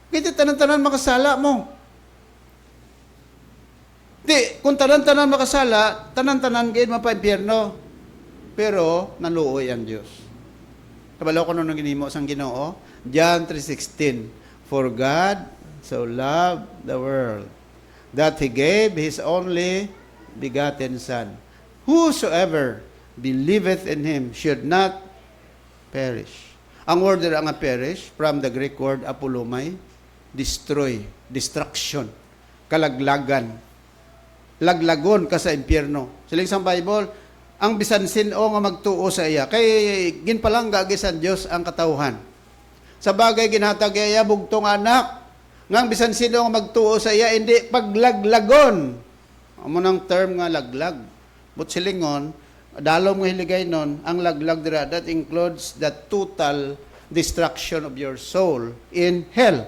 kiti tanan-tanan makasala mo. Kung tanan-tanan makasala, tanan-tanan kayo mapa-impyerno. Pero, naluoy ang Diyos. Kabalaw ko nung ginimo sang Ginoo, John 3:16, for God so loved the world, that He gave His only begotten Son. Whosoever believeth in Him should not perish. Ang word na nga perish, from the Greek word apolumai, destroy, destruction, kalaglagan, laglagon ka sa impyerno. Siling sa Bible, ang bisan sino nga magtuo sa iya, kay ginpalang gagisan Diyos ang katauhan. Sa bagay ginhatag iya bugtong anak, nga bisan sino nga magtuo sa iya, hindi paglaglagon. Amo nang term nga laglag. But silingon, dalaw mo hiligay nun, ang laglag dira, that includes the total destruction of your soul in hell.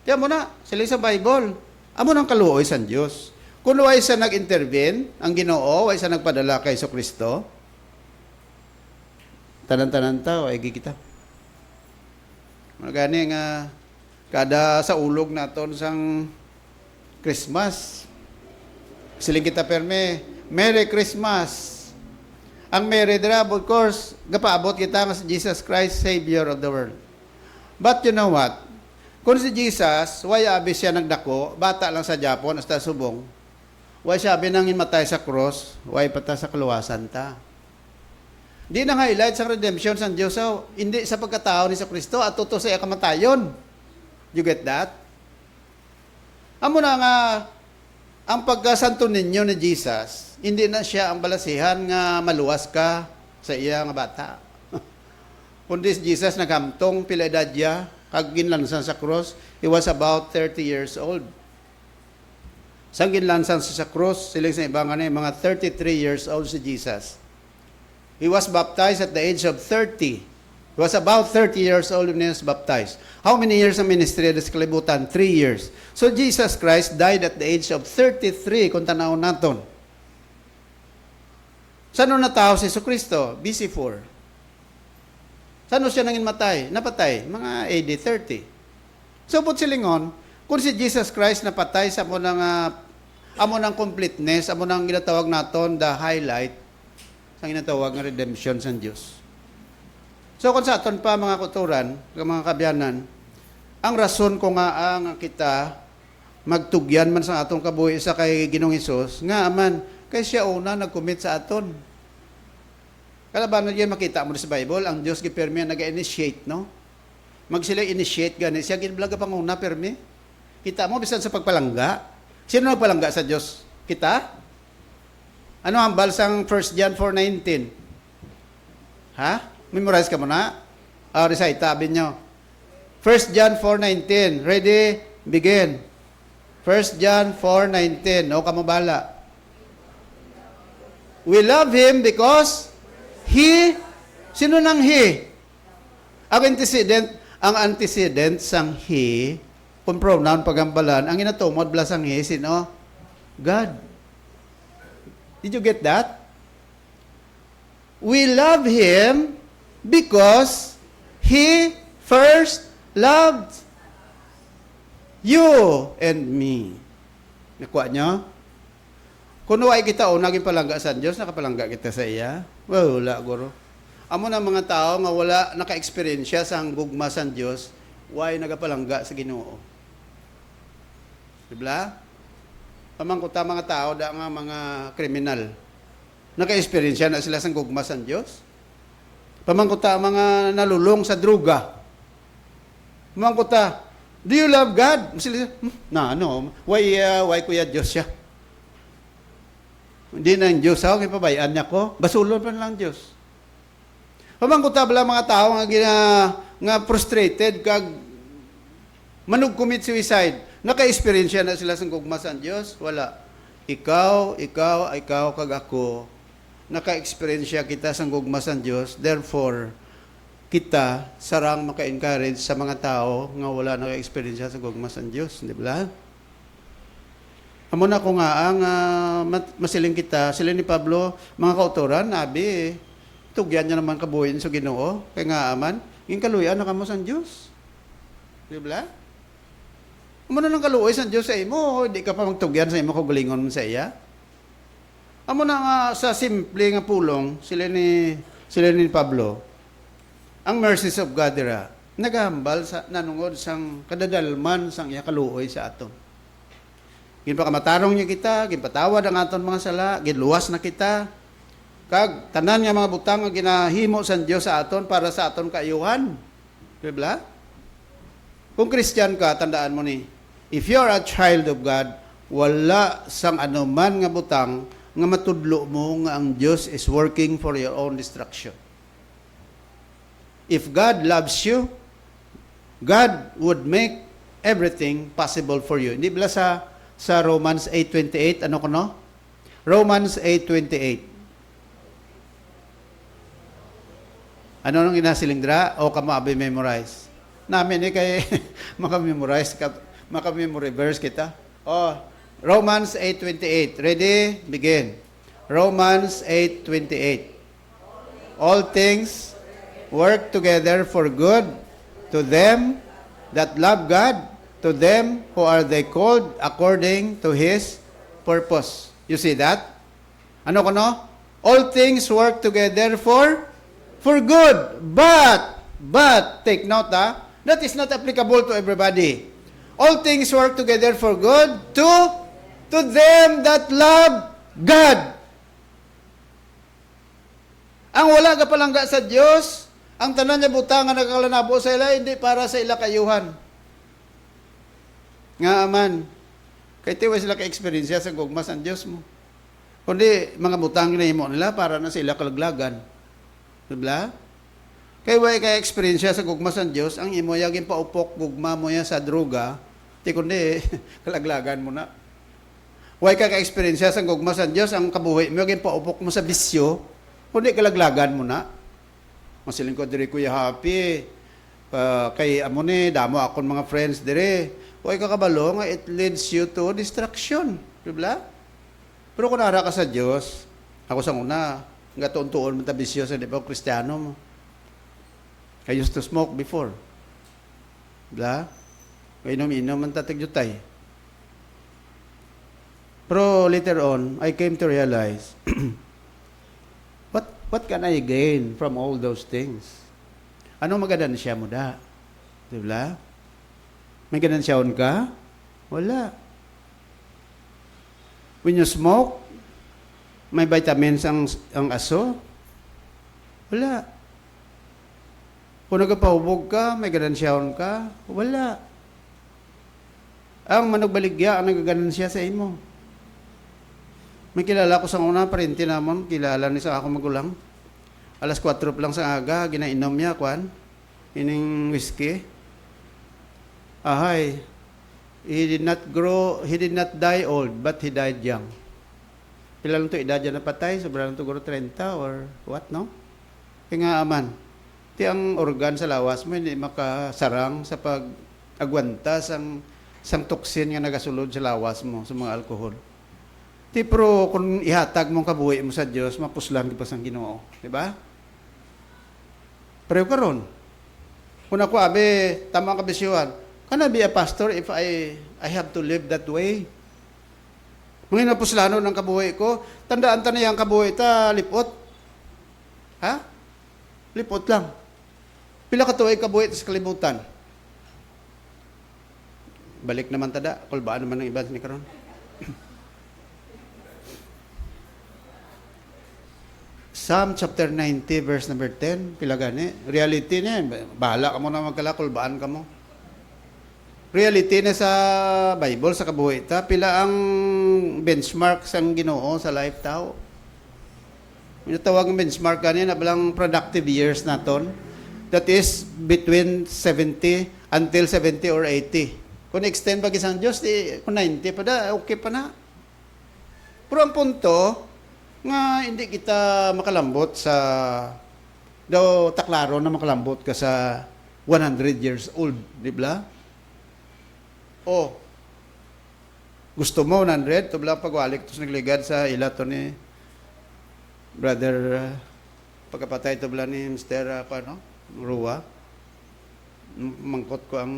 Tiyan mo na, siling sa Bible, amo nang kaluoy sa Diyos. Kung way sa nag-intervene, ang Ginoo, way sa nagpadala kay Kristo, tanan-tanan tao, ay gigita. Gani nga, kada sa ulog naton sang Christmas, siling kita perme, Merry Christmas. Ang Merry dira, of course, gapaabot kita nga si Jesus Christ, Savior of the world. But you know what? Kung si Jesus, why abi siya nagdako, bata lang sa Japon, hasta subong, why siya abi nang inmatay sa cross, why pata sa kaluwasan ta. Di nang highlight sa redemption sa Diyos, hindi sa pagkatao ni sa Kristo, at tuto sa iya kamatayon. You get that? Amo na nga, ang pagkasanto ninyo ni Jesus, hindi na siya ang balasihan nga maluwas ka sa iya nga bata. Kundi si Jesus naghamtong pila edad niya, kag ginlansan sa cross, he was about 30 years old. Sang ginlansan sa cross, siling sa ibang mga 33 years old si Jesus. He was baptized at the age of 30. He was about 30 years old when he was baptized. How many years ang ministry sa kalibutan? 3 years. So Jesus Christ died at the age of 33 kung tanaw naton. Saan na tao si Jesucristo? BC4. Saan siya nangin matay? Napatay? Mga AD 30. So, but silingon, kung si Jesus Christ napatay sa amo ng completeness, amo ng ginatawag naton, the highlight, sa ginatawag ng redemption sa Diyos. So, kung sa aton pa mga kuturan, mga kabyanan, ang rason ko nga ang kita magtugyan man sa atong kabuhi sa kay Ginoong Hesus, nga aman, kay siya una nag-commit sa aton. Kalaban na yan makita mo sa Bible, ang Diyos gipermi nag-initiate, no? Magsila initiate gani siya ginblaga panguna permi. Kita mo bisan sa pagpalangga. Sino nagpalangga sa Diyos? Kita? Ano ang balsang 1 John 4:19? Ha? Memorize ka muna? Recite, tabi nyo. 1 John 4:19. Ready? Begin. 1 John 4:19. O kamabala. We love Him because He, sino nang He? Ang antecedent sang He, kung pronoun pagambalan, ang inatumod blasang He, sino? God. Did you get that? We love Him because He first loved you and me. Nakuha nyo? Kung ay kita o naging palangga sa Diyos, nakapalangga kita sa iya. Wala, guro. Amo na mga tao nga wala naka-experience sa gugma sa Diyos, why nagapalangga sa Ginoo. Diba? Pamangkuta mga tao da nga mga kriminal. Naka-experience na sila sa gugma sa Diyos. Pamangkuta mga nalulong sa druga. Pamangkuta, do you love God? Sila, why kuya Diyos siya? Hindi na yung Diyos, kaya pabayaan niya ko. Basulon pa lang Diyos. Pamangkuta bala mga tao nga frustrated, kag manug-commit suicide. Naka-experience na sila sa gugma sa Diyos? Wala. Ikaw, kag ako, naka-experience kita sa gugma sa Diyos. Therefore, kita sarang maka-encourage sa mga tao nga wala naka-experience sa gugma sa Diyos. Di ba? Amo na ko nga ang masiling kita, sila ni Pablo, mga kautoran, nabi, tugyan niya naman kabuhin sa Ginoo, kaya nga aman, yung kaluyan na kamo sa Diyos. Di ba? Amo na ng kaluoy sa Diyos sa imo, hindi ka pa magtugyan sa imo kagalingon mo sa iya. Amo na nga sa simple nga pulong, sila ni Pablo, ang mercies of God dira, nagahambal sa nanungod sang kadadalman sang iya kaluoy sa aton. Ginpakamatarong niya kita, ginpatawad ang aton mga sala, ginluwas na kita. Kag tanan nga mga butang nga ginahimo sa Dios sa aton para sa aton kaayuhan. Diba? Kung Christian ka, tandaan mo ni, if you are a child of God, wala sang anuman nga butang nga matudlo mo nga ang Dios is working for your own destruction. If God loves you, God would make everything possible for you. Hindi ba sa Romans 8:28, ano ko no? Romans 8:28. Ano nang inasilindra? O kamabi memorize? Namin kay makamemorize, makamemory verse kita. Romans 8:28. Ready? Begin. Romans 8:28. All things work together for good to them that love God, to them who are they called according to His purpose. You see that? Ano ko no? All things work together for good. But, take note that is not applicable to everybody. All things work together for good to them that love God. Ang wala ka palangga sa Diyos, ang tanan niya butang nga nagkalanabo sa ila, hindi para sa ila kayuhan. Nga aman, kaya tiwa sila ka-experience sa gugmas ang Diyos mo. Kundi mga butang na imo nila para na sila kalaglagan. Diba? Kaya way kay experience sa gugma sa Dios, ang imo yagin paupok gugma mo ya sa droga, ti kundi kalaglagan mo na. Way ka experience sa gugma sa Dios, ang kabuhi mo yagin paupok mo sa bisyo, kundi kalaglagan mo na. Masiling ko diri Kuya Happy, kay amo ni damo akon mga friends dire. Way ka kabalo nga it leads you to distraction, di ba? Pero kung nara ka sa Dios, ako sa una, nga tuon-tuon mo ta bisyo sa di ba Kristiyano mo. I used to smoke before. Bla? Inom-inom man tatagyutay. Pero later on, I came to realize, what can I gain from all those things? Ano maganansya mo da? Diba? May ganansyaon ka? Wala. When you smoke, may vitamins ang aso? Wala. Kung nagpahubog ka, may ganansyaon ka? Wala. Ang manugbaligya ang nagaganansya sa imo. May kilala ko sa una, parente namon, kilala ni sa ako magulang. Alas 4 lang sa aga, ginainom niya, kwan, ining whiskey. Ahay, he did not die old, but he died young. Pila lang to edad dyan napatay, sobrang lang to guro 30 or what, no? Kaya nga aman, ti ang organ sa lawas mo, hindi makasarang sa pag-agwanta sang toksin nga nagasulod sa lawas mo, sa mga alkohol. Ti pero kung ihatag mong kabuhi mo sa Diyos, mapuslan ka pa sang Ginoo. Di ba? Pero karon, kung ako abe, tamang kabisyuhan, can I be a pastor if I have to live that way? Mga napuslano ng kabuhi ko, tandaan ta na yung kabuhi ta, lipot. Ha? Lipot lang. Pila ka tuway kabuhi sa kalibutan. Balik naman tada, kulbaan naman ng iba ni karon. Psalm chapter 90 verse number 10, pila gani? Reality na bahala ka mo na magkalakulbaan ka mo. Reality na sa Bible, sa kabuhi ta, pila ang benchmark sang Ginoo sa life tao. Minatawag ang benchmark gani na balang productive years naton. That is between 70 until 70 or 80. Kung extend pag isang Diyos, kung 90 pa da, okay pa na. Pero ang punto, nga hindi kita makalambot sa daw taklaro na makalambot ka sa 100 years old, di ba? O gusto mo 100, to blang pagwalik tos nagligad sa ila to ni brother pagkapatay to blang ni Mr. Rua. Mangkot ko ang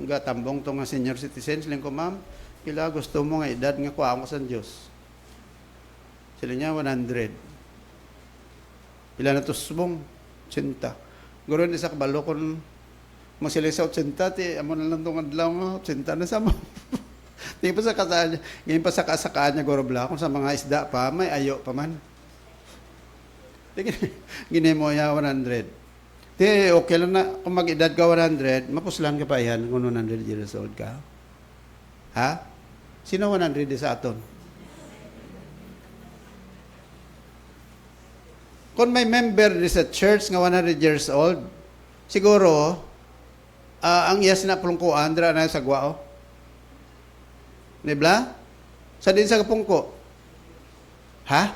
gatambong to nga senior citizens ling ko, ma'am, pila gusto mo nga edad nga kuha ko sa Diyos. Sila niya 100. Pila na to subong? 80. Guro ni sa kabalo kung masila sa 80, ti amo na lang tong adlaw nga 80 na sa mo. Di pa sa kasal, ngayon pa sa kasakaan niya guro bla kung sa mga isda pa may ayo pa man. Gini mo ya 100. Ti okay lang na kung mag-edad ka 100, mapuslan ka pa yan kung 100 years old ka. Ha? Sino 100 sa aton? Kung may member sa church nga 100 years old, siguro, ang iyas na pulungkuan, dra na sa gwao. Nibla? Sa din sa kapungko? Ha?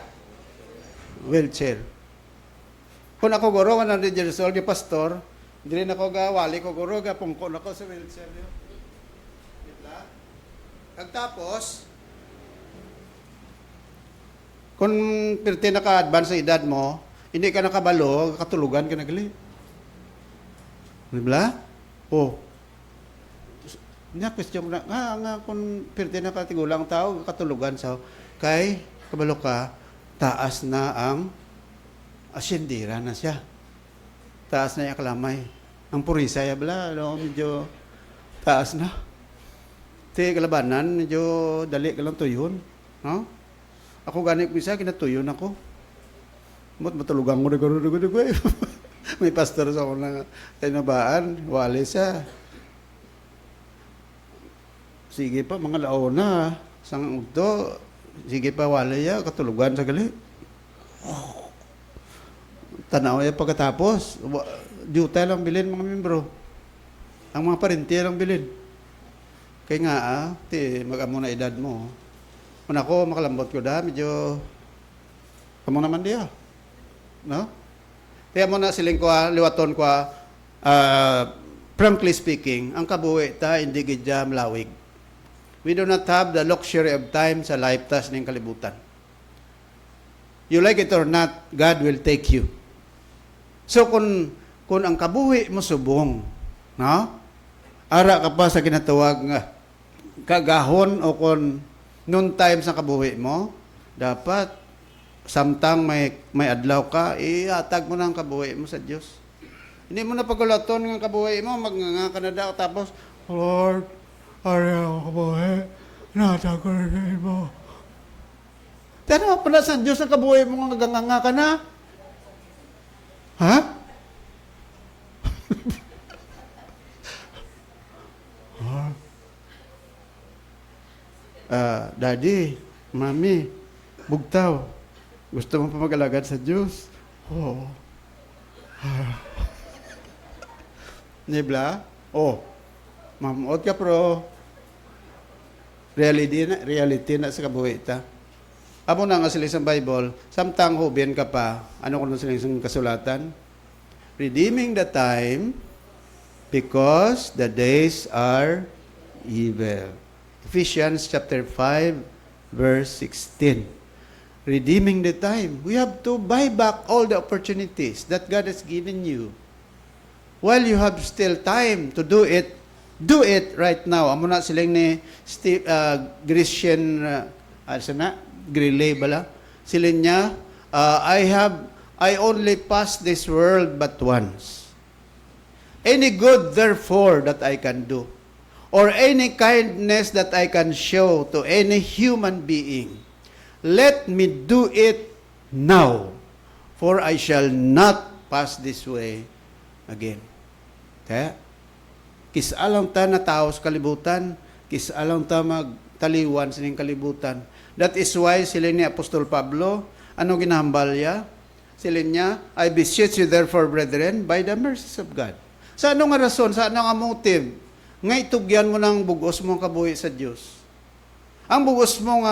Wheelchair. Kung ako guro, 100 years old, yung pastor, hindi rin ako wali ko guro, pungko na ko sa wheelchair. Nibla? Pagtapos, kung pirti naka-advance sa edad mo, hindi ka nakabalo, katulugan ka nagali. Diba? Oh. Question na, nga kung pirti nakatigulang tao, katulugan sa, kay, kabalo ka, taas na ang asyendira na siya. Taas na yung kalamay. Ang purisa, ya bala, medyo taas na. Ti kalabanan, medyo dali ka lang tuyon. No? Ako ganit ko isa, kinatuyon ako. Matulugang mo na gano'n. May pastor sa akong tinabaan, wali siya. Sige pa, mga laona, sang ugto, sige pa, wali ya, katulugan sa gali. Tanaw ya pagkatapos, duta lang bilin mga membro. Ang mga parente lang bilin. Kaya nga, mag-amo na edad mo. Kung ako, makalambot ko da, medyo, kamo naman diya. No? Kaya mo na siling ko, liwaton ko, frankly speaking, ang kabuhi ta, hindi gidya malawig. We do not have the luxury of time sa lifetime ng kalibutan. You like it or not, God will take you. So, kung ang kabuhi mo subong, no? Ara ka pa sa kinatawag nga kagahon o kung noon time sa kabuhi mo, dapat samtang may adlaw ka, iatag mo na ang kabuhi mo sa Diyos. Hindi mo na pagulaton ng kabuhi mo, magnganga ka na daw, tapos, Lord, ayaw kabuhi, natag ko na mo. Tano, pala sa Diyos ang kabuhi mo, naganganga ka na? Ha? Daddy, Mami, bugtaw. Gusto mo pa mag-alagad sa Diyos? Oo. Nibla? Oh. Mamuot ka pro. Reality na sa kabuhi ta. Amo na nga sila sa Bible, samtang hubin ka pa, ano ko na sila sa kasulatan? Redeeming the time because the days are evil. Ephesians chapter 5, verse 16. Redeeming the time. We have to buy back all the opportunities that God has given you. While you have still time to do it right now. Amo na silang ni Christian, Griley bala. Sila niya, I only pass this world but once. Any good, therefore, that I can do, or any kindness that I can show to any human being, let me do it now, for I shall not pass this way again. Kaya, kisalang ta na tao sa kalibutan, kisalang ta magtaliwan sa ning kalibutan. That is why sila ni Apostol Pablo, ano ginahambal niya? Sila niya, I beseech you therefore, brethren, by the mercies of God. Sa ano nga rason, sa ano nga motive, nga itugyan mo ng bugos mong kabuhi sa Diyos. Ang bugos mong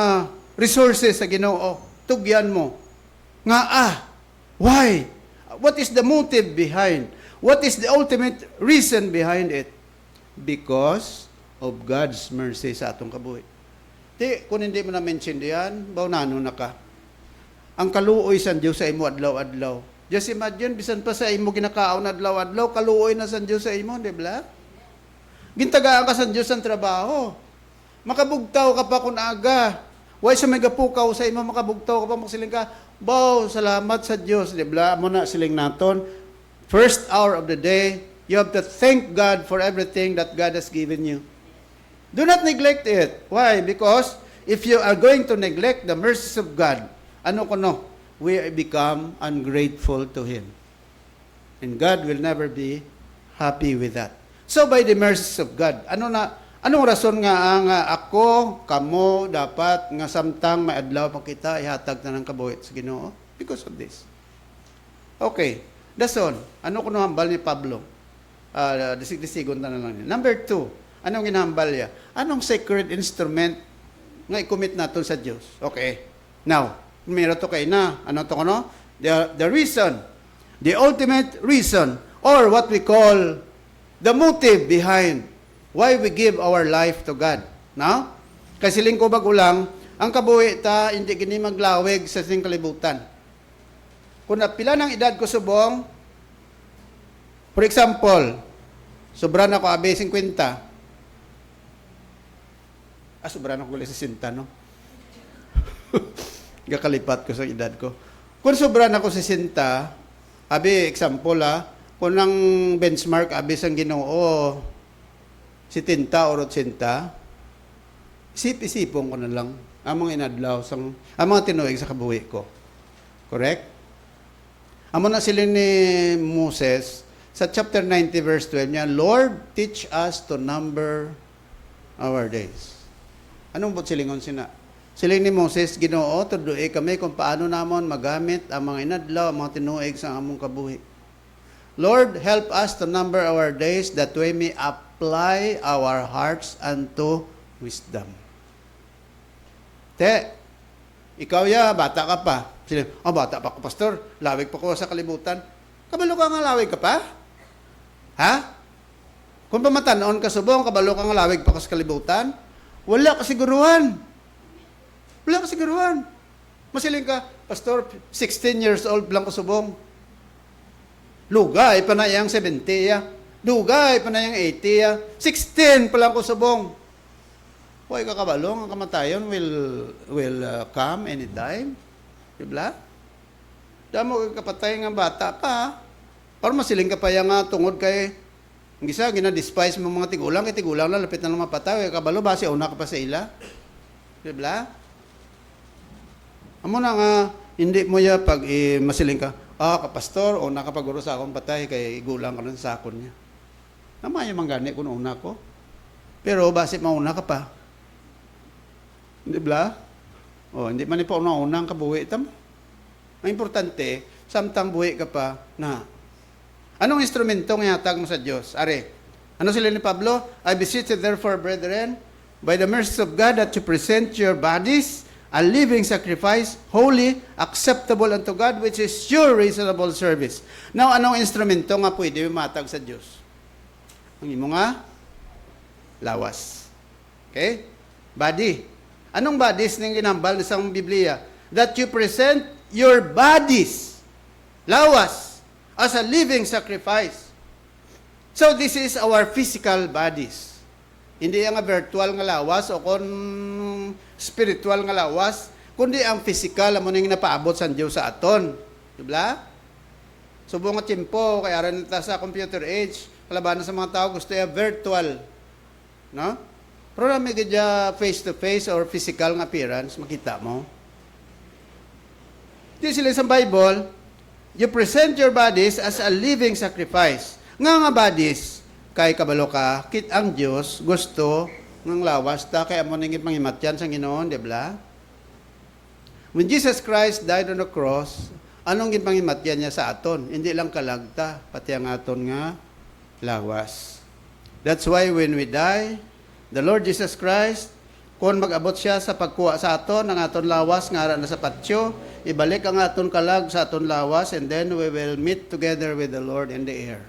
resources sa Ginoo, tugyan mo. Nga why? What is the motive behind? What is the ultimate reason behind it? Because of God's mercy sa atong kabuhi. Kung hindi mo na-mention diyan, baunano na ka. Ang kaluoy sa Diyos sa imo adlaw-adlaw. Just imagine, bisan pa sa imo ginakaon adlaw-adlaw, kaluoy na sa Diyos sa imo, di ba? Gintagaan ka sa Diyos ang trabaho. Makabugtaw ka pa kung aga. Why sa may gapukaw sa imo, makabugtaw ka pa, magsiling ka, bow, salamat sa Diyos, di ba? Amo na siling naton. First hour of the day, you have to thank God for everything that God has given you. Do not neglect it. Why? Because if you are going to neglect the mercies of God, ano ko no? We become ungrateful to Him. And God will never be happy with that. So by the mercies of God, anong rason nga ako, kamo, dapat nga samtang may adlaw pa kita, ihatag na ng kabuhit sa Ginoo? Because of this. Okay. Dason, ano ko hambal ni Pablo? Disig-disigon na lang niya. Number 2, anong ginahambal niya? Anong sacred instrument nga i-commit natin sa Diyos? Okay. Now, meron to kayo na. Ano to kono? The reason, the ultimate reason, or what we call the motive behind why we give our life to God. No? Kasi lingko bagulang, ang kabuhi ta, hindi gini maglawig sa sing kalibutan. Kung napila ng edad ko subong, for example, sobra na ko abe 50. Sobra na ko ulit 60, no? Gakalipat ko sa edad ko. Kung sobra na ko 60, abe, example kung ang benchmark abe sang Ginoo, 70 or 80, isip-isipon ko na lang ang mga inadlaw, ang mga tinuig sa kabuhi ko. Correct? Amo na sila ni Moses, sa chapter 90 verse 12 niya, Lord, teach us to number our days. Anong bot silingon sina? Siling ni Moses, Ginoo, tuduay kami kung paano namon magamit ang mga inadlaw, ang mga tinuig sa among kabuhi. Lord, help us to number our days that we may apply our hearts unto wisdom. Te, ikaw bata ka pa. Sila, bata pa ko, pastor. Lawig pa ko sa kalibutan. Kabalo ka nga lawig ka pa? Ha? Kung pamatanon ka subong, kabalo ka nga lawig pa ka sa kalibutan? Wala ka siguruhan. Wala ka siguruhan. Masiling ka, pastor, 16 years old lang ko subong. Lugay pa na yung 70 ya. Lugay pa na yung 80 ya. 16 pa lang ko subong. Huwag ka kabalong, ang kamatayon will come anytime. Diba? Damo ka kapatay nga bata pa. Para masiling ka pa yung tungod kay ang isa, gina-despise mo mga tigulang, kay tigulang na lapit na lang mapatay. Huwag kabalo, basi una ka pa sa ila. Diba? Amo na nga, hindi mo ya pag masiling ka, kapastor, o nakapaguro sa akong patay, kay gulang ka rin sa akon niya. Naman yung manggani kung una ko. Pero basi mauna ka pa. Hindi ba? Hindi man po unang kabuhi tam. Ang importante, samtang buhi ka pa na. Anong instrumento ng yatag mo sa Diyos? Are, ano sila ni Pablo? I beseech you therefore, brethren, by the mercy of God, that you present your bodies a living sacrifice, holy, acceptable unto God, which is your reasonable service. Now, anong instrumento nga pwede matag sa Diyos? Ang imo nga, lawas. Okay? Body. Anong bodies ning ginambal sa Biblia? That you present your bodies, lawas, as a living sacrifice. So this is our physical bodies. Hindi ang virtual nga lawas o kon spiritual nga lawas, kundi ang physical amo ning napaabot sa Dios sa aton. Diba? Subong nga tiempo kay aran ta sa computer age, kalabanan sa mga tao gusto ya virtual. No? Pero may gadya face-to-face or physical nga appearance, makita mo. Di sila sa Bible, you present your bodies as a living sacrifice. Nga bodies, kay kabalo ka, kit ang Diyos gusto ng lawas ta, kaya mo ningit mangimatyan sa Ginoon, di ba? When Jesus Christ died on the cross, anong ginpangimatyan niya sa aton? Hindi lang kalagta, pati ang aton nga lawas. That's why when we die, the Lord Jesus Christ, kung mag-abot siya sa pagkuha sa aton, ang aton lawas, nga na sa patio, ibalik ang aton kalag sa aton lawas, and then we will meet together with the Lord in the air.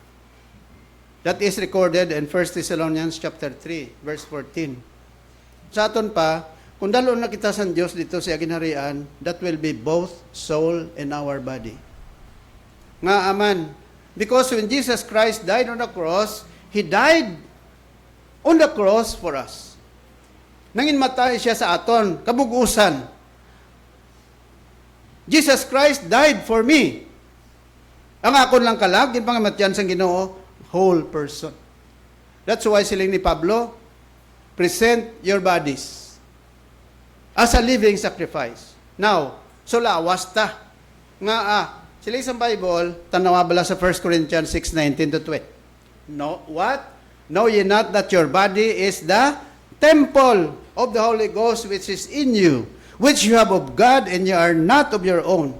That is recorded in 1 Thessalonians chapter 3, verse 14. Sa aton pa, kung dalon na kita sa Diyos dito sa ginharian, that will be both soul and our body. Nga aman, because when Jesus Christ died on the cross, He died on the cross for us. Nangin matay siya sa aton, kabugusan. Jesus Christ died for me. Ang akon lang kalag, ginpangamatyan sa Ginoo, whole person. That's why siling ni Pablo, present your bodies as a living sacrifice. Now, so lawas ta. Nga siling sa Bible, tanawa bala sa 1 Corinthians 6:19 to 20. No, what? Know ye not that your body is the temple of the Holy Ghost which is in you, which you have of God, and ye are not of your own?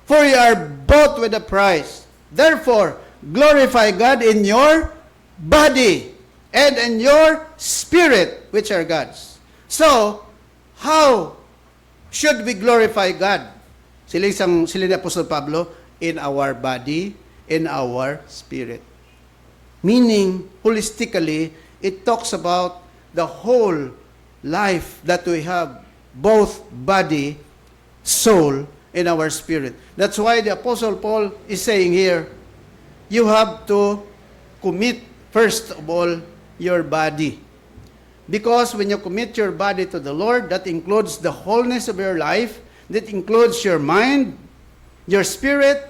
For ye are bought with a price. Therefore, glorify God in your body and in your spirit, which are God's. So, how should we glorify God? Sila ni Apostol Pablo, in our body, in our spirit. Meaning, holistically, it talks about the whole life that we have, both body, soul, and our spirit. That's why the Apostle Paul is saying here, you have to commit, first of all, your body. Because when you commit your body to the Lord, that includes the wholeness of your life, that includes your mind, your spirit,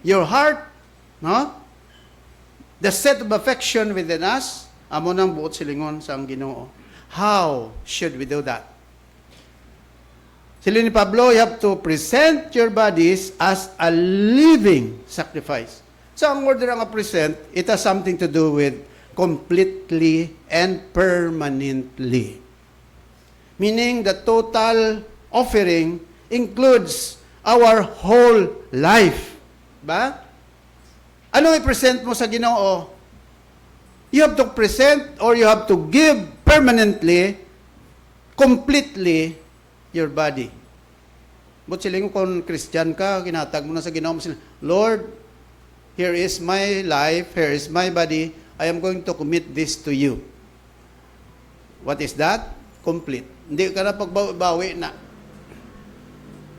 your heart, no? The set of affection within us, amo nang buot silingon sa ang Ginoo. How should we do that? Sila ni Pablo, you have to present your bodies as a living sacrifice. So ang order nga present, it has something to do with completely and permanently. Meaning the total offering includes our whole life. Ba? Ano i-present mo sa Ginoo? You have to present or you have to give permanently, completely, your body. But siling kung Christian ka, ginatag mo na sa Ginoo mo sila, Lord, here is my life, here is my body, I am going to commit this to you. What is that? Complete. Hindi ka na pagbawi na.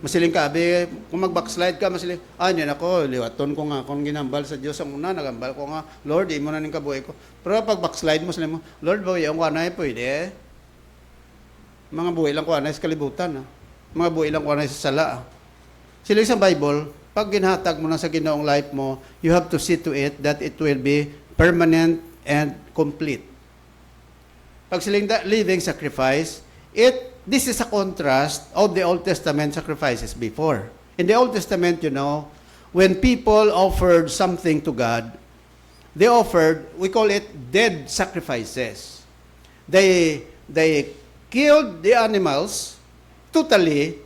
Masiling ka, abe, kung mag-backslide ka, masiling, hindi ako, liwaton ko nga, kung ginambal sa Diyos ang una, nagambal ko nga, Lord, di mo na ning kabuhay ko. Pero pag backslide mo, masiling mo, Lord, bawi ang kuanay, pwede. Mga buhay lang kuanay sa kalibutan. Mga buhay lang kuanay sa sala. Sila sa Bible, pag ginhatag mo na sa Ginoong life mo, you have to see to it that it will be permanent and complete. Pag siling living sacrifice, this is a contrast of the Old Testament sacrifices before. In the Old Testament, you know, when people offered something to God, they offered, we call it dead sacrifices. They killed the animals totally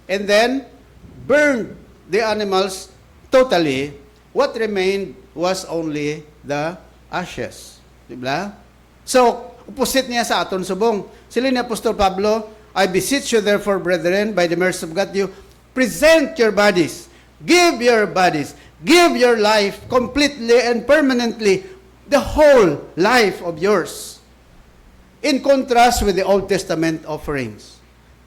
and then burned the animals totally. What remained was only the ashes. Diba? So, opposite niya sa aton subong. Sila ni Apostol Pablo, I beseech you therefore, brethren, by the mercy of God, you present your bodies, give your life completely and permanently, the whole life of yours. In contrast with the Old Testament offerings.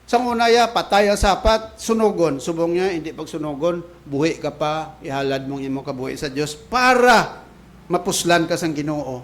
Sa unaya, patay ang sapat, sunugon. Subong niya, hindi pag sunugon, buhi ka pa, ihalad mong imo kabuhi sa Diyos para mapuslan ka sa Ginoo.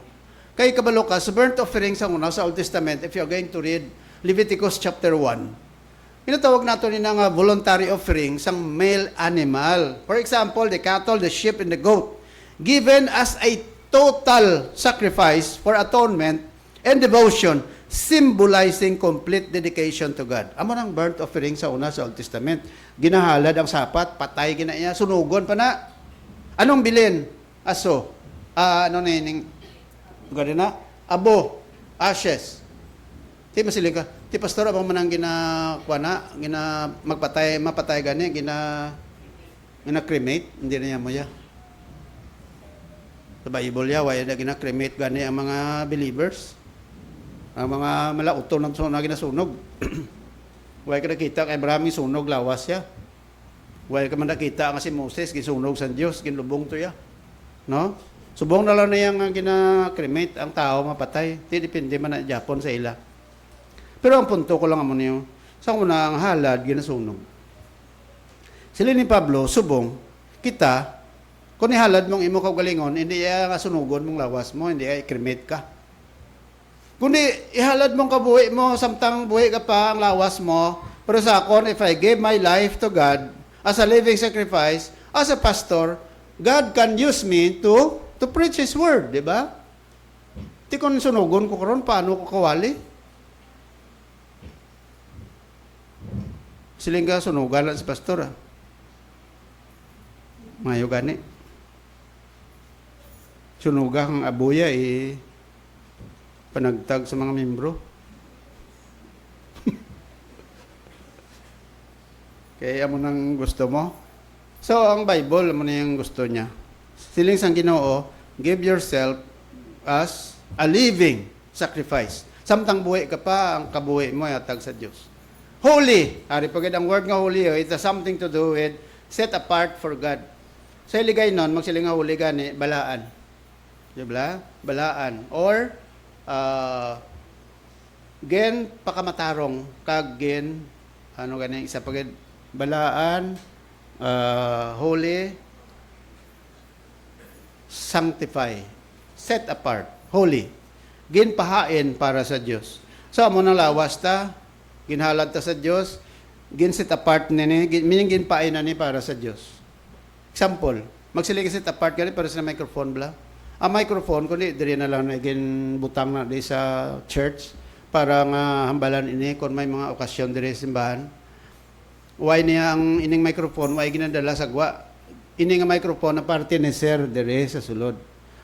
Kay kabalo ka, sa burnt offering sa una, sa Old Testament, if you're going to read Leviticus chapter 1, pinatawag nato ni nga voluntary offering sang male animal. For example, the cattle, the sheep, and the goat, given as a total sacrifice for atonement and devotion, symbolizing complete dedication to God. Amo nang burnt offering sa una sa Old Testament. Ginahalad ang sapat, patay ginaya, sunugon pa na. Anong bilin? Aso. Ano na yun? Gano'n na? Abo. Ashes. Di ba sila ka? Di pastor, abang manang mapatay gani, cremate, hindi na niya mo ya. Sa Bible ya, wala na cremate gani ang mga believers. Ang mga malauto ng ginasunog. Wala ka nakita kay maraming sunog lawas ya. Wala ka man nakita nga si Moses, gisunog sa Diyos, ginlubong to ya. No? Subong na lang na yung gina-cremate ang tao mapatay. Di depende man na Japon sa ila. Pero ang punto ko lang mo niyo, sa una ang halad, ginasunog. Sila ni Pablo, subong, kita, kung ihalad mong imo kaugalingon, hindi nga sunugon mong lawas mo, hindi ay cremate ka. Kundi ihalad mong kabuhi mo, samtang buhi ka pa ang lawas mo, pero sa akon, if I give my life to God as a living sacrifice, as a pastor, God can use me to preach His word, di ba? Di kung sunugon ko karon, paano ko kawali? Siling ka sunugan lang si pastor, Mayo gani. Sunugang abuya, panagtag sa mga membro. Kaya mo nang gusto mo. So, ang Bible, mo na yung gusto niya. Siling sang Ginoo, give yourself as a living sacrifice. Samtang buhi ka pa, ang kabuhi mo ay atag sa Diyos. Holy. Hari pagid ang word nga holy, it has something to do with set apart for God. Sa iligay nun, magsiling nga huli gani, balaan. Diba? Balaan. Or, gen pakamatarong, kag gen, ano gani, isa pagid, balaan, holy, sanctify, set apart, holy. Ginpahain para sa Diyos. So, amo nang lawas ta, ginhalad ta sa Diyos, gin-set apart nini, meaning ginpain na ni para sa Diyos. Example, magsiling set apart gani para sa microphone bla. Ang microphone, kundi diri na lang na ginbutang na di sa church para nga hambalan ini kung may mga okasyon diri sa simbahan. Why niya ang ining microphone, why ginadala sa gwa? Ini nga microphone na parte ni Sir diri sa sulod.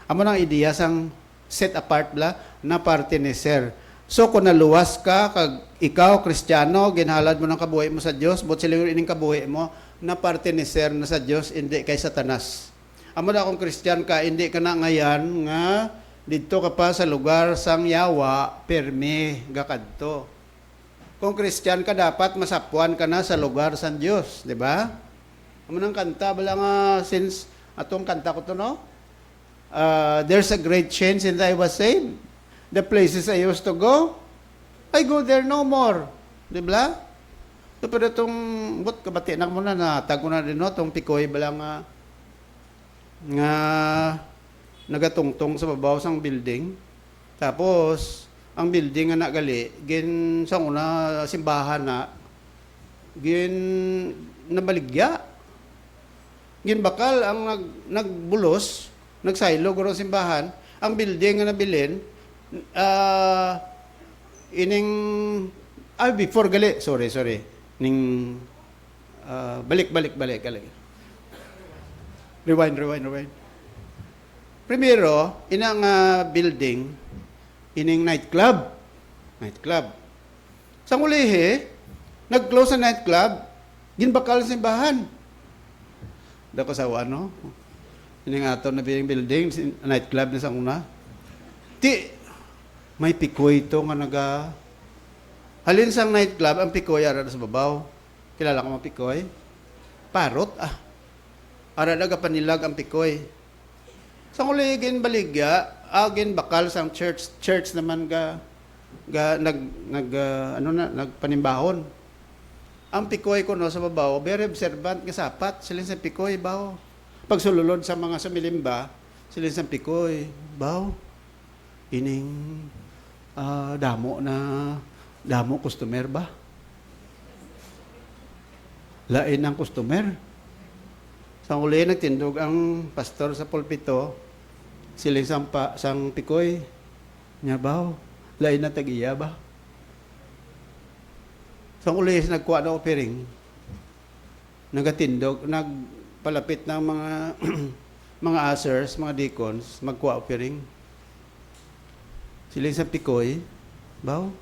Amo nang ideya sang set apart bla na parte ni Sir. So kung naluwas ka, kag ikaw, Kristiyano, ginhalad mo ng kabuhi mo sa Diyos, but sila ining kabuhi mo, na parte ni Sir na sa Diyos, hindi kay Satanas. amo na kung Christian ka, hindi ka na ngayon nga dito ka pa sa lugar sang yawa, permi, gakadto. Kung Christian ka, dapat masapuan ka na sa lugar sang Diyos, di ba? Amo nang kanta, bala nga, since atong kanta ko to, no? There's a great change since I was saved. The places I used to go, I go there no more. Di ba? So, pero itong, kabati na mo na, natag ko na rin, no? Itong pikoy, bala nga nagatungtong sa babaw sang building. Tapos, ang building nga nagali, gin sa una simbahan na, gin nabaligya. Gin bakal ang nagbulos, nagsaylo guro simbahan, ang building nga nabilin, before gali, sorry, balik. Rewind. Primero, inang building, ining nightclub. Sa ulihi, nag-close sa nightclub, ginbakal sa simbahan. Dako sa ano? Ining ato na building, nightclub na sa una. May pikoy ito nga halin sang nightclub, ang pikoy ara sa babaw. Kilala ko mga pikoy? Parot, Ara nagapanilag ang pikoy. Sa uligin baligya, agin bakal sang church naman nagpanimbahon. Ang pikoy ko no sa babaw, very observant nga sapat, silin sa pikoy baw. Pag sululod sa mga sumilimba, silin sa pikoy baw. Ining damo customer ba? Lain ang customer. Sa uli nagtindog ang pastor sa pulpito, siling sang pikoy, nya baw, lain na tag-iya ba? Sa uli nagkuha na offering, nagatindog, nagpalapit ng mga mga ushers, mga deacons, magkuha offering. Siling sang pikoy, baw,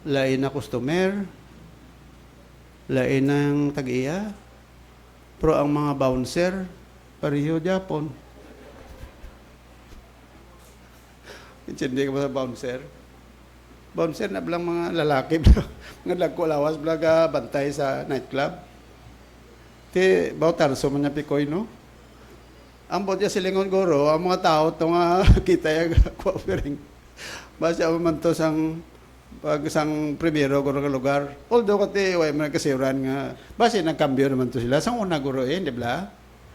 lain na customer, lain ng tag-iya, pero ang mga bouncer, pareho Japon. Intindi ka ba sa bouncer? Bouncer na bilang mga lalaki, nga nagkulawas, bilang bantay sa nightclub. Bautarso man niya pikoy, no? Ang bodya silingon guro, ang mga tao, ito nga kita yung offering. Basta man to pag isang primero guro ka lugar. Although kati way man kasiuran nga base nagkambyo naman to sila sang una guro di ba?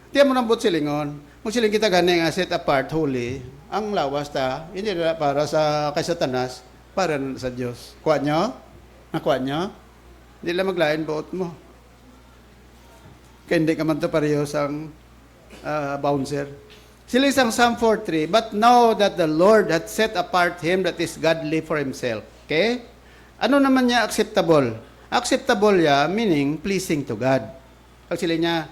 Tiyan mo nang bot silingon. Kung siling kita gani nga set apart holy, ang lawas ta hindi na para sa kay Satanas, para sa Dios. Kuha nyo? Nakuha nyo? Hindi lang maglain buot mo. Kaya hindi ka man to pareho sang bouncer. Sila isang Psalm 4:3, but know that the Lord hath set apart him that is godly for himself. Okay? Ano naman niya acceptable? Acceptable niya, meaning pleasing to God. Pag sila niya,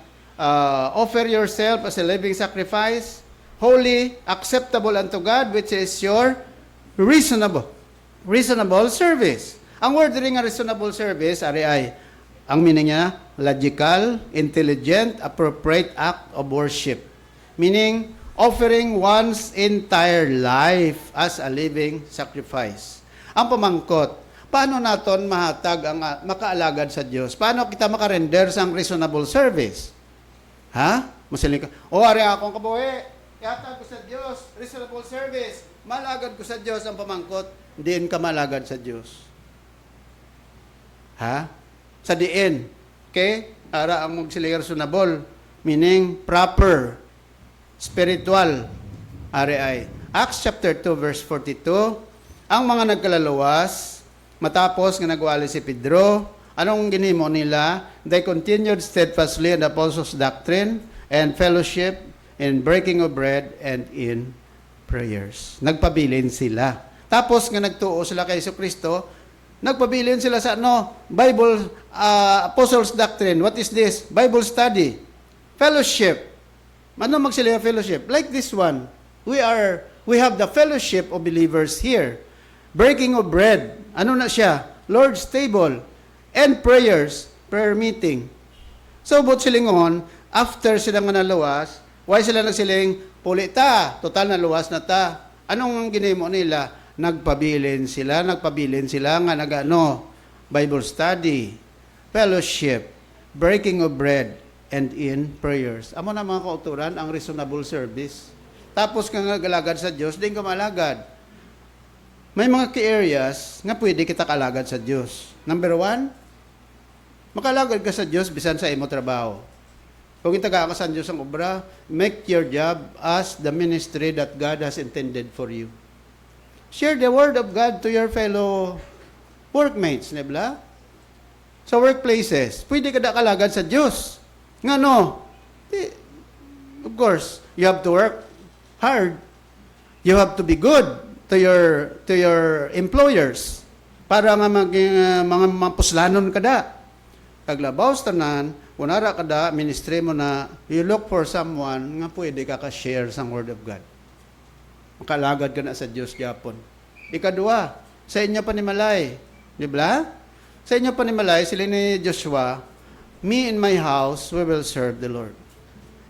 offer yourself as a living sacrifice, holy, acceptable unto God, which is your reasonable service. Ang word rin nga reasonable service, ay, ang meaning niya, logical, intelligent, appropriate act of worship. Meaning, offering one's entire life as a living sacrifice. Ang pamangkot, paano naton mahatag ang makaalagad sa Diyos? Paano kita makarender sa reasonable service? Ha? Masiling ka, ari akong kabuhi, ihatag ko sa Diyos, reasonable service, malagad ko sa Diyos ang pamangkot, diin ka malagad sa Diyos. Ha? Sa diin. Okay? Ara ang magsiling reasonable, meaning proper, spiritual, ari. Acts chapter 2 verse 42, ang mga nagkalalawas, matapos nga nagwali si Pedro, anong ginimo nila? They continued steadfastly in the apostles' doctrine and fellowship, in breaking of bread, and in prayers. Nagpabilin sila. Tapos nga nagtuo sila kay Jesucristo, nagpabilin sila sa Bible, apostles' doctrine. What is this? Bible study. Fellowship. Ano magsila fellowship? Like this one. We have the fellowship of believers here. Breaking of bread. Ano na siya? Lord's table. And prayers. Prayer meeting. So, but silingon, after sila nga nalawas, Why sila nagsiling, puli ta, total na luwas na ta. Anong ginimo nila? Nagpabilin sila nga nagano, Bible study, fellowship, breaking of bread, and in prayers. Amo na mga kauturan, ang reasonable service. Tapos ka nga galagad sa Diyos, di ka malagad. May mga key areas nga pwede kita kalagad sa Diyos. Number 1, makalagad ka sa Diyos bisan sa imo trabaho. Kung itaga ka sa Diyos ang obra, make your job as the ministry that God has intended for you. Share the word of God to your fellow workmates, nebla? Sa workplaces, pwede ka kalagad sa Diyos. Nga no? Of course, you have to work hard. You have to be good to your employers para nga maging mga mapuslanon kada. Kaglabaw tanan, kunara kada ministry mo na you look for someone nga pwede ka ka-share sa word of God. Makalagad ka na sa Diyos gyapon. Ikadua, sa inyo panimalay, di ba? Sa inyo panimalay, sila ni Joshua, me and my house, we will serve the Lord.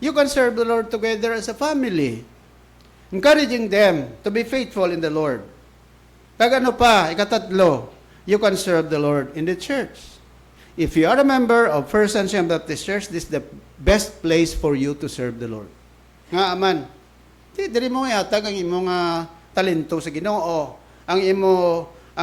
You can serve the Lord together as a family. Encouraging them to be faithful in the Lord. Kagano pa, ikatatlo, you can serve the Lord in the church. If you are a member of First Sunshine Baptist Church, this is the best place for you to serve the Lord. Nga aman, diri mo yatag ang imong talento sa Ginoo, ang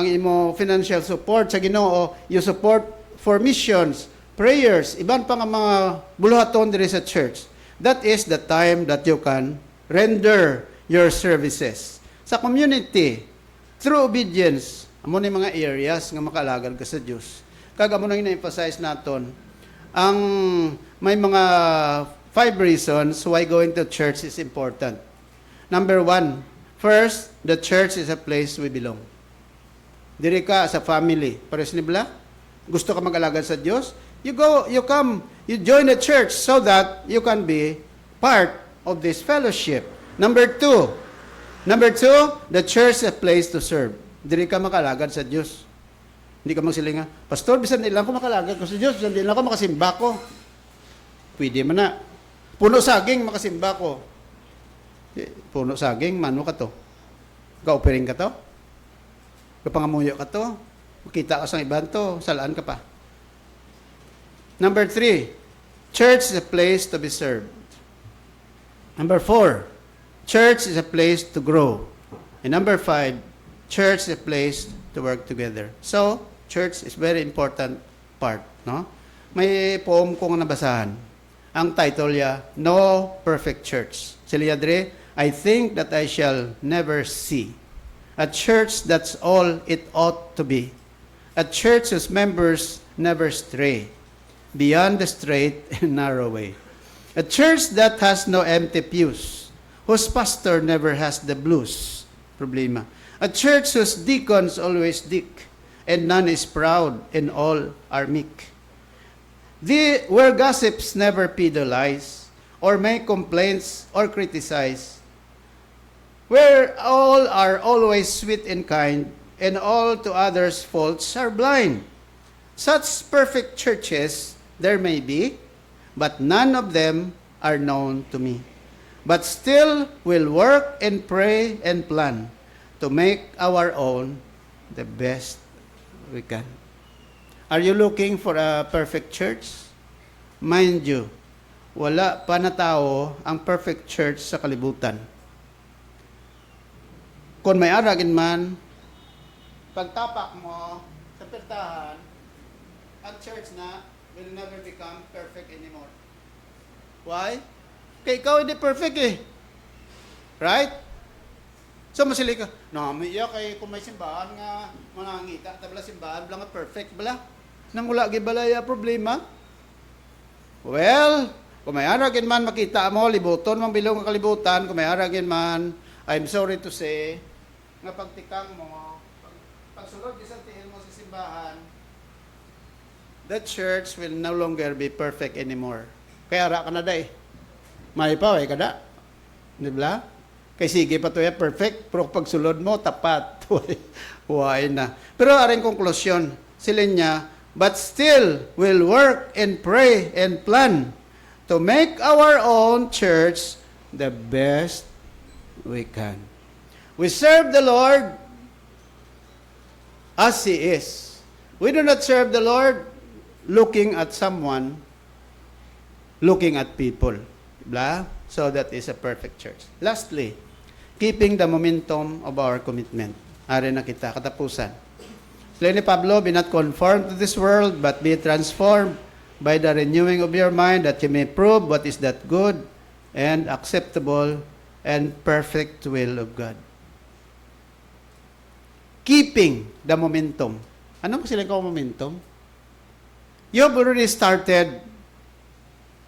imo financial support sa Ginoo, you support for missions, prayers, iban pa nga mga buluhaton diri sa church. That is the time that you can render your services sa community through obedience. Amo ni mga areas nga makalagad ka sa Dios. Kaga mo nang ina-emphasize naton ang may mga 5 reasons why going to church is important. Number 1, first, the church is a place we belong. Diri ka sa family, pares ni bla? Gusto ka mag-alagad sa Dios? You join the church so that you can be part of this fellowship. Number 2, the church is a place to serve. Diri ka makalagad sa Dios. Hindi ka magsilinga, Pastor, bisan ilang ko makalagad ko sa Diyos, bisan ilang ko makasimba ko. Pwede man na. Puno saging, makasimba ko. Puno saging, mano ka to? Ka-offering ka to? Kapangamuyo ka to? Makita ka sa iban to, salaan ka pa. Number 3, church is a place to be served. Number 4, church is a place to grow. And number 5, church is a place to work together. So, church is very important part, no? May poem kong nabasahan. Ang title niya, No Perfect Church. Sila dre, I think that I shall never see a church that's all it ought to be. A church whose members never stray beyond the straight and narrow way. A church that has no empty pews, whose pastor never has the blues. Problema. A church whose deacons always dick, and none is proud, and all are meek. Where gossips never peddle lies, or make complaints or criticize. Where all are always sweet and kind, and all to others' faults are blind. Such perfect churches there may be, but none of them are known to me. But still will work and pray and plan to make our own the best we can. Are you looking for a perfect church? Mind you, wala pa na tao ang perfect church sa kalibutan. Kung may aragin man, pagtapak mo sa pertahan, ang church na will never become perfect anymore. Why? Kaya ikaw hindi perfect eh. Right? So masili ka, namiya kay kung may simbahan nga manangita, tabla simbahan, bala nga perfect, bala? Nang wala gibalaya problema? Well, kung may aragin man makita mo, libuton, mang bilong nga kalibutan, kung may aragin man, I'm sorry to say, nga pagtikang mo, pagsulod isang tihin mo sa simbahan, the church will no longer be perfect anymore. Kaya ara ka na day. May pa, eh, kada. Di ba? Kay sige pa to ya perfect, pero pagsulod mo, tapat. Huwag na. Pero aring konklusyon, sila niya, but still will work and pray and plan to make our own church the best we can. We serve the Lord as He is. We do not serve the Lord looking at someone, looking at people. Blah? So that is a perfect church. Lastly, keeping the momentum of our commitment. Ari na kita, katapusan. Sila ni Pablo, be not conformed to this world, but be transformed by the renewing of your mind, that you may prove what is that good and acceptable and perfect will of God. Keeping the momentum. Ano po sila momentum? You have already started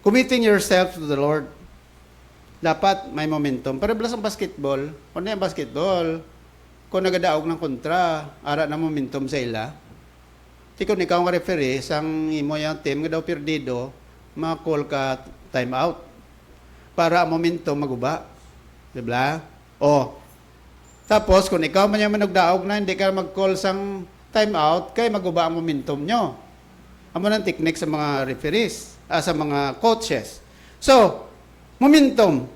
committing yourself to the Lord. Dapat may momentum. Para blas ang basketball, ano yung basketball? Kung nagadaog ng kontra, ara na momentum sa ila, kung ikaw ang referee, sang imo yung team, nga daw perdido, ma-call ka time out. Para ang momentum maguba. Diba? O, tapos, kung ikaw man yung managdaog na, hindi ka mag-call sang time out, kaya maguba ang momentum nyo. Amo ng technique sa mga referees, sa mga coaches. So, momentum.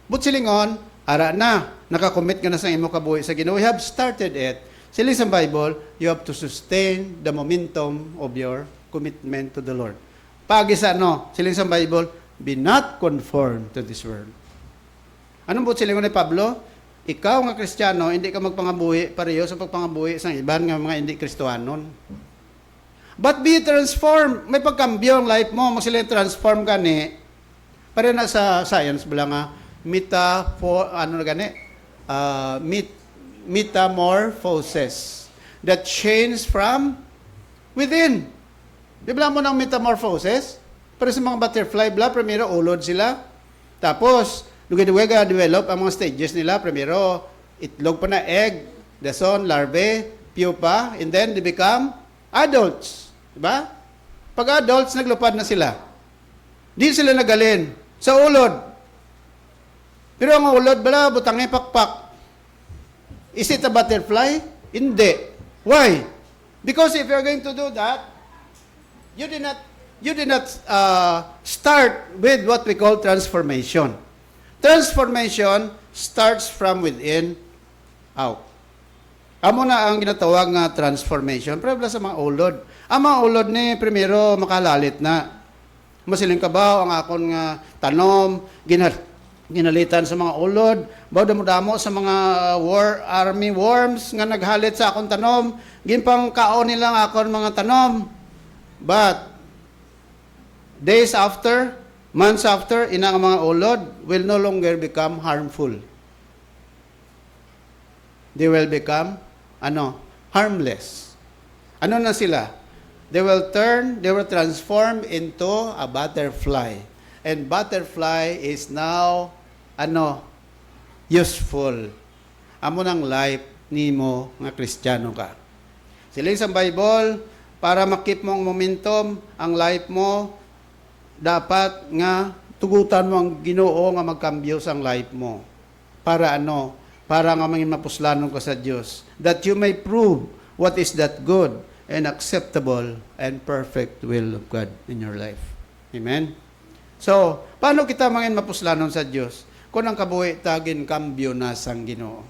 But silingon, ara na, nakakommit ka na sa imo kabuhi sa Ginoo. We have started it. Siling sa Bible, you have to sustain the momentum of your commitment to the Lord. Pagi sa siling sa Bible, be not conformed to this world. Anong but silingon ni Pablo? Ikaw nga Kristiyano, hindi ka magpangabuhi pareho sa pagpangabuhi sa iban nga mga hindi Kristohanon. But be transformed. May pagkambyo ang life mo. Magsilang transform ka ni. Pare na sa science bala nga, metamorphosis. That change from within. Di ba mo ng metamorphosis? Para sa mga butterfly, primero ulod sila. Tapos, lugi-duwega develop ang mga stages nila. Primero, itlog pa na egg, dason, larvae, pupa, and then they become adults. Diba? Pag adults, naglupad na sila. Di sila nagalin sa ulod. Pero ang ulod, butangay pakpak. Is it a butterfly? Hindi. Why? Because if you're going to do that, you did not start with what we call transformation. Transformation starts from within out. Amo na ang ginatawag nga transformation. Pero sa mga ulod. Ang mga ulod ni, primero, makalalit na. Masiling kabaw, ang akon nga tanom, ginalitan sa mga ulod, baw damo-damo sa mga army worms nga naghalit sa akon tanom, ginpang kaon nila ang akon mga tanom. But, days after, months after, inang mga ulod will no longer become harmful. They will become, harmless. Ano na sila? They will transform into a butterfly. And butterfly is now, useful. Amo ng life nimo nga Kristiyano ka. Siling sa Bible, para makip mo ang momentum, ang life mo, dapat nga tugutan mo ang Ginoo nga magkambyo sa life mo. Para Para nga mangin mapuslanon ka sa Diyos. That you may prove what is that good and acceptable and perfect will of God in your life. Amen? So, paano kita mangin mapuslanon sa Diyos? Kung ang kabuhi tagin kambyo na sang Ginoo.